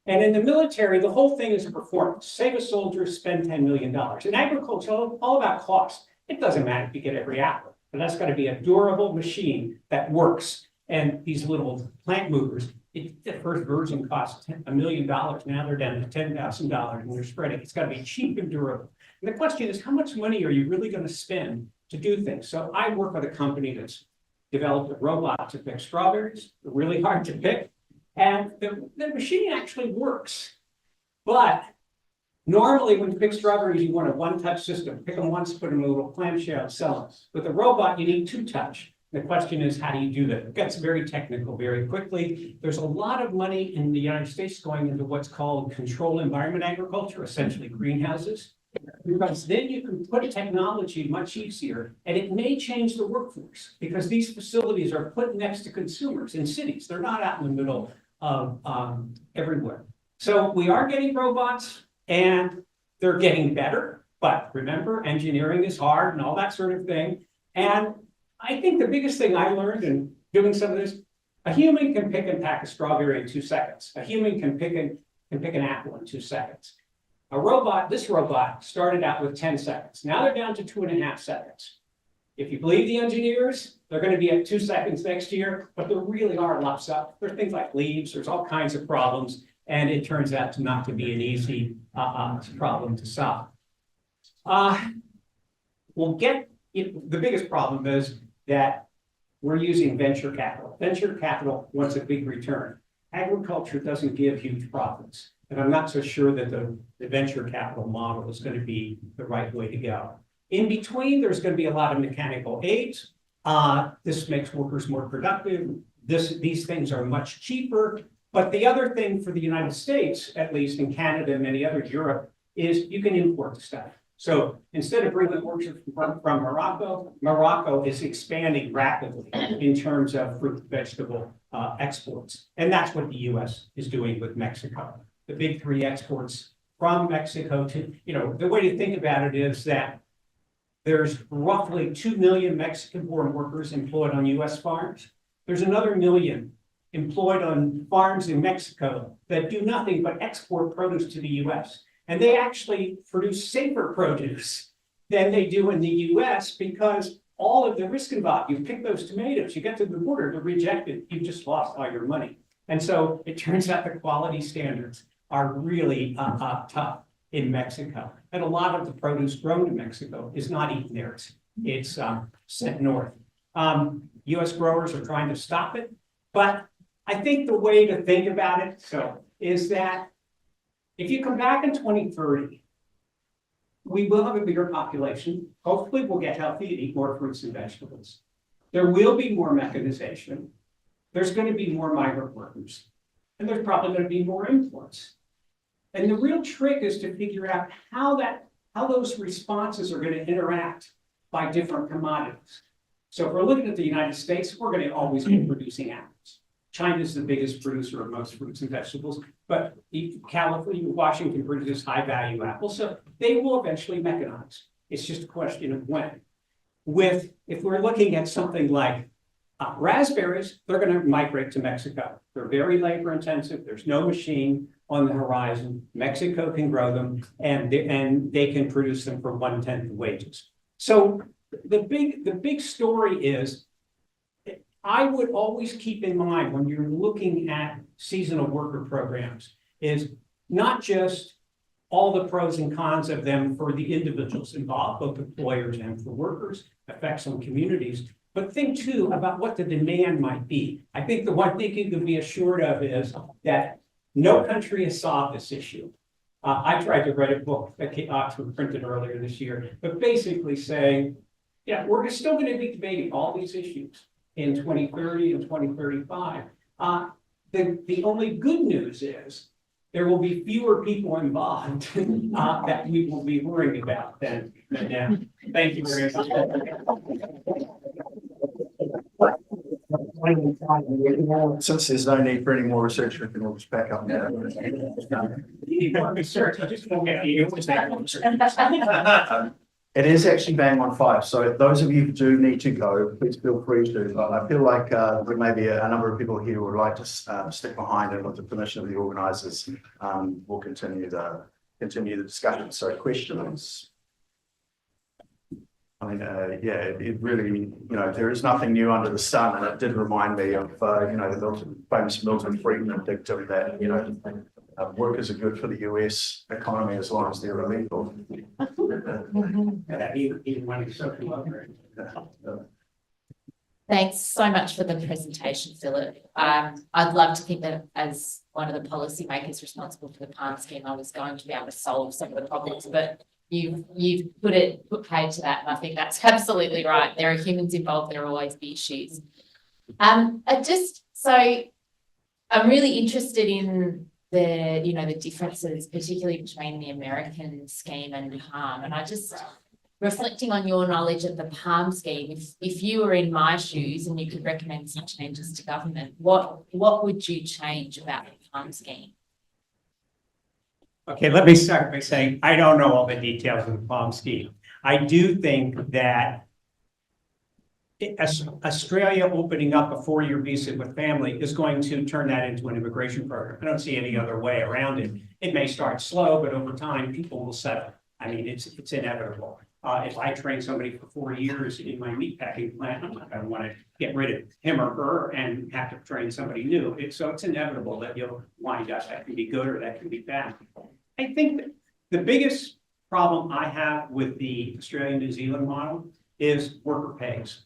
And in the military, the whole thing is a performance. Save a soldier, spend $10 million. In agriculture, all about cost. It doesn't matter if you get every apple, but that's got to be a durable machine that works. And these little plant movers, the first version cost $1 million. Now they're down to $10,000 and they're spreading. It's got to be cheap and durable. And the question is, how much money are you really going to spend to do things? So I work with a company that's developed a robot to pick strawberries. They're really hard to pick. And the machine actually works. But normally when you pick strawberries, you want a one-touch system. Pick them once, put them in a little clamshell, sell them. With a robot, you need two-touch. The question is, how do you do that? It gets very technical very quickly. There's a lot of money in the United States going into what's called controlled environment agriculture, essentially greenhouses. Because then you can put technology much easier, and it may change the workforce because these facilities are put next to consumers in cities. They're not out in the middle of everywhere. So we are getting robots and they're getting better. But remember, engineering is hard and all that sort of thing. And I think the biggest thing I learned in doing some of this, a human can pick and pack a strawberry in 2 seconds. A human can pick an apple in 2 seconds. This robot started out with 10 seconds. Now they're down to 2.5 seconds. If you believe the engineers, they're going to be at 2 seconds next year, but there really are lots of, there's things like leaves, there's all kinds of problems, and it turns out to not to be an easy problem to solve. The biggest problem is that we're using venture capital. Venture capital wants a big return. Agriculture doesn't give huge profits. And I'm not so sure that the venture capital model is going to be the right way to go. In between, there's going to be a lot of mechanical aids. This makes workers more productive. These things are much cheaper. But the other thing for the United States, at least in Canada and many other Europe, is you can import the stuff. So instead of bringing workers from Morocco, Morocco is expanding rapidly in terms of fruit and vegetable exports. And that's what the US is doing with Mexico. The big three exports from Mexico to, the way to think about it is that there's roughly 2 million Mexican-born workers employed on US farms. There's another million employed on farms in Mexico that do nothing but export produce to the US. And they actually produce safer produce than they do in the US because all of the risk involved, you pick those tomatoes, you get to the border, they're rejected, you've just lost all your money. And so it turns out the quality standards are really tough in Mexico. And a lot of the produce grown in Mexico is not eaten there. It's sent north. US growers are trying to stop it. But I think the way to think about it is that if you come back in 2030, we will have a bigger population. Hopefully we'll get healthy and eat more fruits and vegetables. There will be more mechanization. There's going to be more migrant workers. And there's probably going to be more imports. And the real trick is to figure out how those responses are going to interact by different commodities. So if we're looking at the United States, we're going to always be producing apples. China is the biggest producer of most fruits and vegetables, but California, Washington produces high-value apples, so they will eventually mechanize. It's just a question of when. If we're looking at something like raspberries, they're going to migrate to Mexico. They're very labor-intensive. There's no machine on the horizon. Mexico can grow them, and they can produce them for 1/10 the wages. So the big story is, I would always keep in mind when you're looking at seasonal worker programs is not just all the pros and cons of them for the individuals involved, both employers and for workers, effects on communities, but think too about what the demand might be. I think the one thing you can be assured of is that no country has solved this issue. I tried to write a book that Oxford printed earlier this year, but basically saying, we're still going to be debating all these issues in 2030 and 2035. The only good news is there will be fewer people involved that we will be worrying about than now. Thank you very much. Since there's no need for any more research, we can all just back up now. You need more research, I just won't get you. It is actually bang on 5. So those of you who do need to go, please feel free to. I feel like there may be a number of people here who would like to stick behind, and with the permission of the organisers, we'll continue the discussion. So questions? I mean, yeah, it really, there is nothing new under the sun, and it did remind me of, the famous Milton Friedman dictum that, workers are good for the US economy as long as they're illegal. Even when it's social welfare. Thanks so much for the presentation, Philip. I'd love to think that as one of the policymakers responsible for the PALM scheme, I was going to be able to solve some of the problems, but you've put paid to that, and I think that's absolutely right. There are humans involved, there will always be issues. I'm really interested in the differences, particularly between the American scheme and PALM. And I just, reflecting on your knowledge of the PALM scheme, if you were in my shoes and you could recommend some changes to government, what would you change about the PALM scheme? Okay, let me start by saying I don't know all the details of the PALM scheme. I do think that Australia opening up a 4-year visa with family is going to turn that into an immigration program. I don't see any other way around it. It may start slow, but over time, people will settle. I mean, it's inevitable. If I train somebody for 4 years in my meatpacking plant, I'm not going to want to get rid of him or her and have to train somebody new. So it's inevitable that you'll wind up. That can be good or that can be bad. I think that the biggest problem I have with the Australian-New Zealand model is worker pays.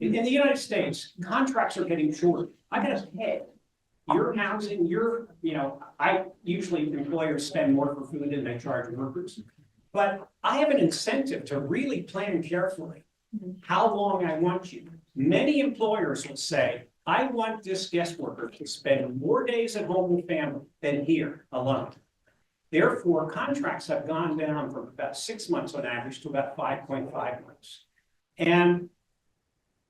In the United States, contracts are getting shorter. I got to pay. Your housing, usually employers spend more for food than they charge workers. But I have an incentive to really plan carefully how long I want you. Many employers will say, I want this guest worker to spend more days at home with family than here alone. Therefore, contracts have gone down from about 6 months on average to about 5.5 months. And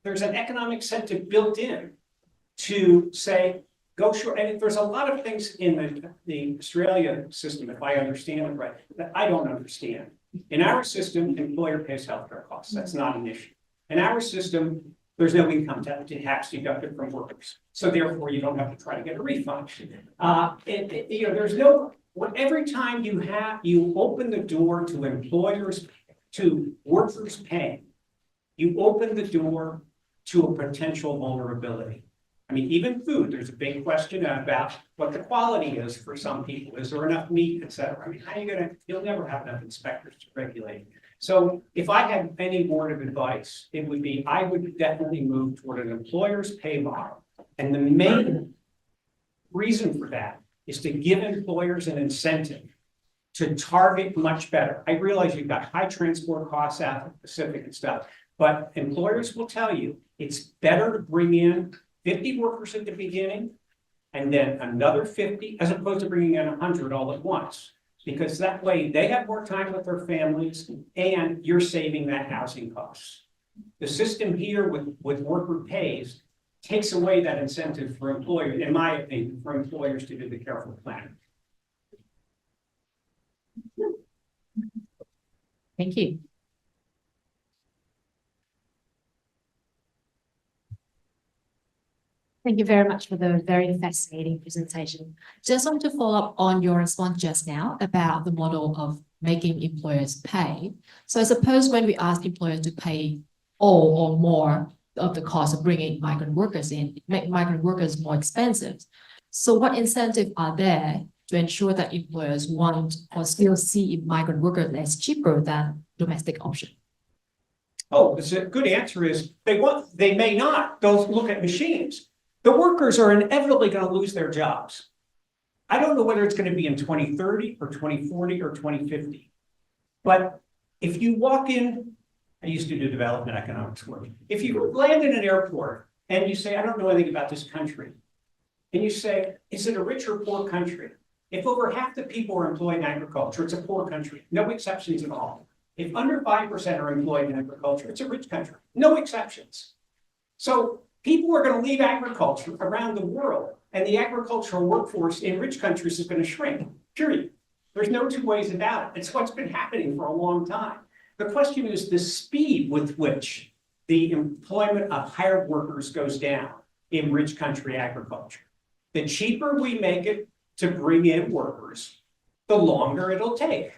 there's an economic incentive built in to say, go short. And there's a lot of things in the Australia system, if I understand it right, that I don't understand. In our system, employer pays healthcare costs. That's not an issue. In our system, there's no income tax deducted from workers. So therefore, you don't have to try to get a refund. There's no, every time you open the door to employers, to workers paying, you open the door to a potential vulnerability. I mean, even food, there's a big question about what the quality is for some people. Is there enough meat, et cetera? I mean, you'll never have enough inspectors to regulate. So if I had any word of advice, it would be, I would definitely move toward an employer's pay model. And the main reason for that is to give employers an incentive to target much better. I realize you've got high transport costs out of the Pacific and stuff, but employers will tell you it's better to bring in 50 workers at the beginning and then another 50 as opposed to bringing in 100 all at once, because that way they have more time with their families and you're saving that housing costs. The system here with worker pays takes away that incentive for employers, in my opinion, for employers to do the careful planning. Thank you. Thank you very much for the very fascinating presentation. Just want to follow up on your response just now about the model of making employers pay. So I suppose when we ask employers to pay all or more of the cost of bringing migrant workers in, it makes migrant workers more expensive. So what incentives are there to ensure that employers want or still see migrant workers as cheaper than domestic option? Oh, the good answer is they may not. They'll look at machines. The workers are inevitably going to lose their jobs. I don't know whether it's going to be in 2030 or 2040 or 2050. But if you walk in, I used to do development economics work. If you land in an airport and you say, I don't know anything about this country, and you say, is it a rich or poor country? If over half the people are employed in agriculture, it's a poor country, no exceptions at all. If under 5% are employed in agriculture, it's a rich country, no exceptions. So people are going to leave agriculture around the world, and the agricultural workforce in rich countries is going to shrink, period. There's no two ways about it. It's what's been happening for a long time. The question is the speed with which the employment of hired workers goes down in rich country agriculture. The cheaper we make it to bring in workers, the longer it'll take.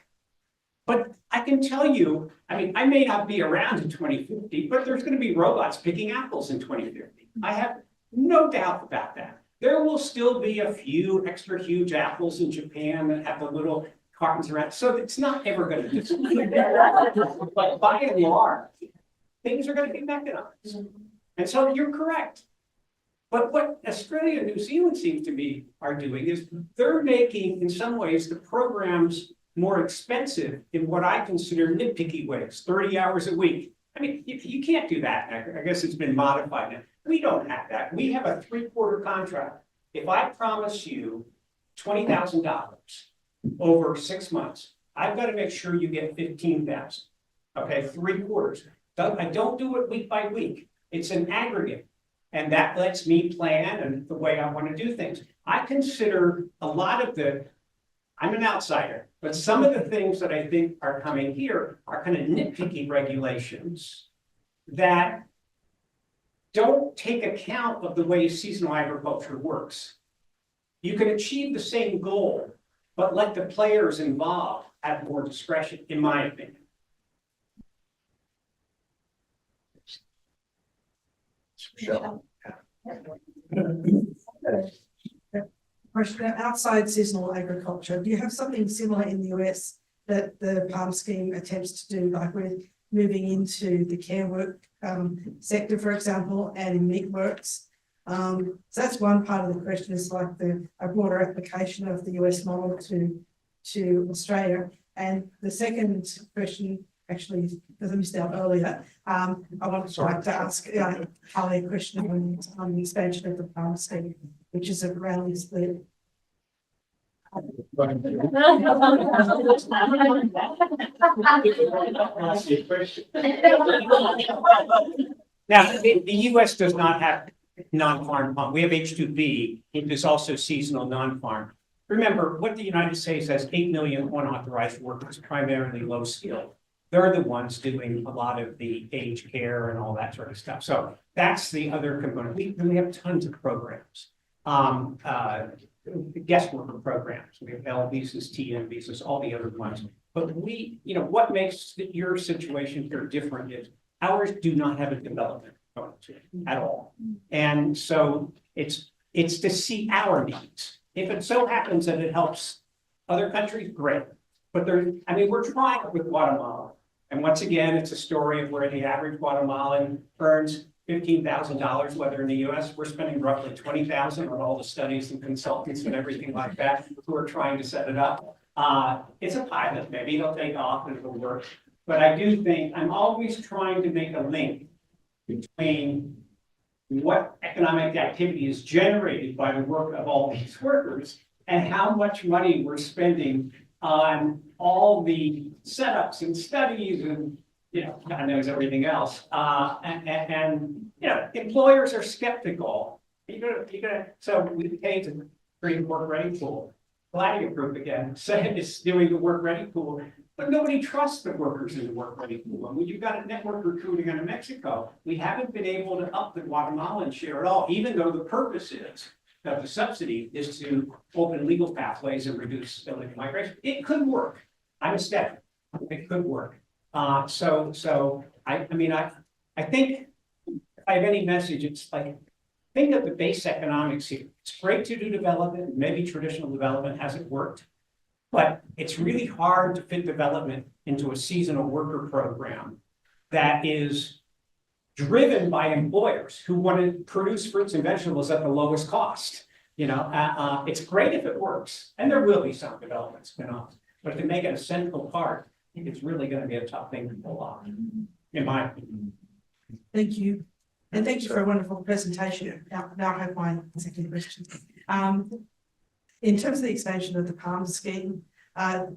But I can tell you, I mean, I may not be around in 2050, but there's going to be robots picking apples in 2050. I have no doubt about that. There will still be a few extra huge apples in Japan that have the little cartons around. So it's not ever going to disappear. But by and large, things are going to be mechanized. And so you're correct. But what Australia and New Zealand seems to be are doing is they're making, in some ways, the programs more expensive in what I consider nitpicky ways, 30 hours a week. I mean, you can't do that. I guess it's been modified now. We don't have that. We have a 3-quarter contract. If I promise you $20,000 over 6 months, I've got to make sure you get 15,000. Okay, 3 quarters. I don't do it week by week. It's an aggregate. And that lets me plan and the way I want to do things. I consider a lot of I'm an outsider, but some of the things that I think are coming here are kind of nitpicky regulations that don't take account of the way seasonal agriculture works. You can achieve the same goal, but let the players involved have more discretion, in my opinion. Question, outside seasonal agriculture, do you have something similar in the US that the PALM scheme attempts to do, like with moving into the care work sector, for example, and in meat works? So that's one part of the question, is like a broader application of the US model to Australia. And the second question, actually, because I missed out earlier, I wanted to ask Carli a question on the expansion of the PALM scheme, which is around this split. Now, the US does not have non-farm PALM. We have H2B. It is also seasonal non-farm. Remember, what the United States has 8 million unauthorized workers, primarily low skilled. They're the ones doing a lot of the aged care and all that sort of stuff. So that's the other component. We have tons of programs. Guest worker programs. We have L visas, TN visas, all the other ones. But what makes your situation here different is ours do not have a development at all. And so it's to see our needs. If it so happens that it helps other countries, great. But we're trying with Guatemala. And once again, it's a story of where the average Guatemalan earns $15,000, whether in the US, we're spending roughly $20,000 on all the studies and consultants and everything like that who are trying to set it up. It's a pilot, maybe it'll take off and it'll work. But I do think I'm always trying to make a link between what economic activity is generated by the work of all these workers and how much money we're spending on all the setups and studies and God knows everything else. Employers are skeptical. So we paid to create a work ready pool. Gladio Group again said it's doing the work ready pool, but nobody trusts the workers in the work ready pool. And when you've got a network recruiting out of Mexico, we haven't been able to up the Guatemalan share at all, even though the purpose of the subsidy is to open legal pathways and reduce illegal migration. It could work. I'm a skeptic. It could work. So I think if I have any message, it's like, think of the base economics here. It's great to do development. Maybe traditional development hasn't worked, but it's really hard to fit development into a seasonal worker program that is driven by employers who want to produce fruits and vegetables at the lowest cost. It's great if it works, and there will be some development spin-offs, but to make it a central part, I think it's really going to be a tough thing to pull off, in my opinion. Thank you. And thank you for a wonderful presentation. Now I have my second question. In terms of the expansion of the PALM scheme,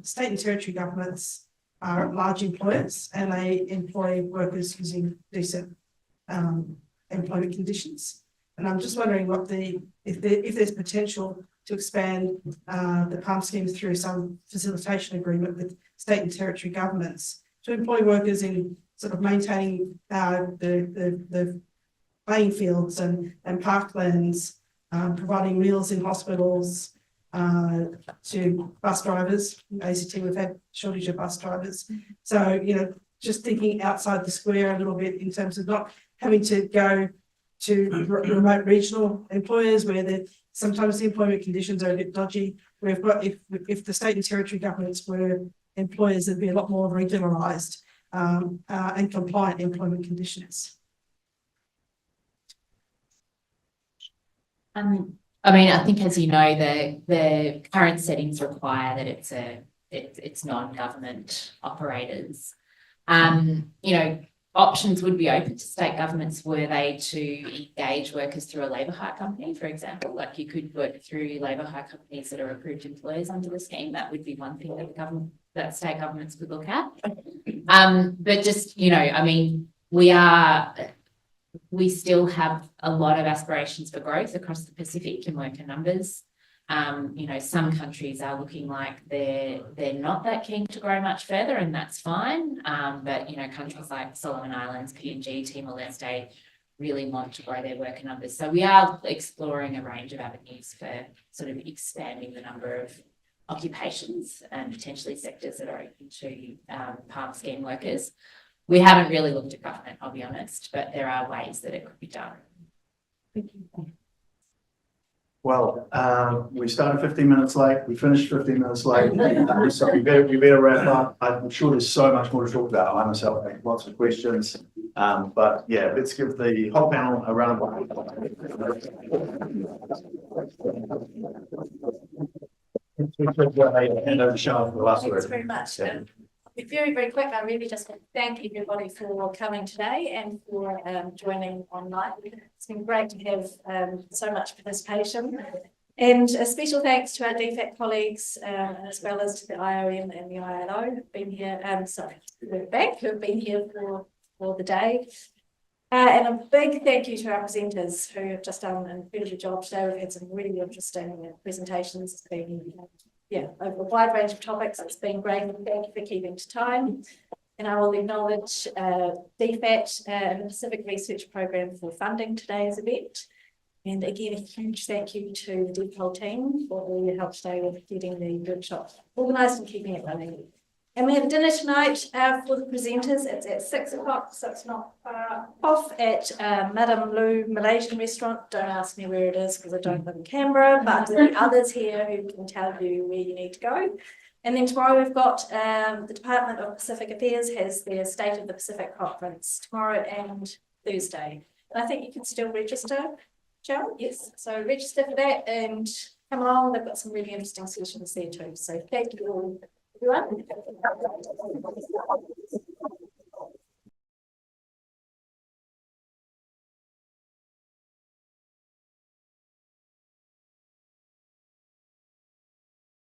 state and territory governments are large employers and they employ workers using decent employment conditions. And I'm just wondering if there's potential to expand the PALM scheme through some facilitation agreement with state and territory governments to employ workers in sort of maintaining the playing fields and parklands, providing meals in hospitals, to bus drivers. ACT, we've had shortage of bus drivers. So, just thinking outside the square a little bit in terms of not having to go to remote regional employers where sometimes the employment conditions are a bit dodgy. We've got, if the state and territory governments were employers, there'd be a lot more regularised and compliant employment conditions. I think, as you know, the current settings require that it's non-government operators. Options would be open to state governments were they to engage workers through a labour hire company, for example. Like you could work through labour hire companies that are approved employers under the scheme. That would be one thing that state governments could look at. But just, we still have a lot of aspirations for growth across the Pacific in worker numbers. Some countries are looking like they're not that keen to grow much further, and that's fine. But countries like Solomon Islands, PNG, Timor-Leste really want to grow their worker numbers. So we are exploring a range of avenues for sort of expanding the number of occupations and potentially sectors that are open to PALM scheme workers. We haven't really looked at government, I'll be honest, but there are ways that it could be done. Thank you. Well, we started 15 minutes late. We finished 15 minutes late. So we better wrap up. I'm sure there's so much more to talk about. I myself have lots of questions. But yeah, let's give the whole panel a round of applause. Hand over to Charlotte for the last word. Thanks very much. I'll be very, very quick. I really just want to thank everybody for coming today and for joining online. It's been great to have so much participation. And a special thanks to our DFAT colleagues, as well as to the IOM and the ILO who've been here, the bank who've been here for the day. And a big thank you to our presenters who have just done an incredible job today. We've had some really interesting presentations. It's been over a wide range of topics. It's been great, and thank you for keeping to time. And I will acknowledge DFAT and the Pacific Research Program for funding today's event. And again, a huge thank you to the DPOL team for all your help today with getting the workshop organised and keeping it running. And we have dinner tonight for the presenters. It's at 6 o'clock, so it's not far off at Madame Lou Malaysian restaurant. Don't ask me where it is because I don't live in Canberra, but there are others here who can tell you where you need to go. And then tomorrow we've got the Department of Pacific Affairs has their State of the Pacific conference tomorrow and Thursday. And I think you can still register, Joe. Yes, so register for that and come along. They've got some really interesting sessions there too. So thank you all. Everyone.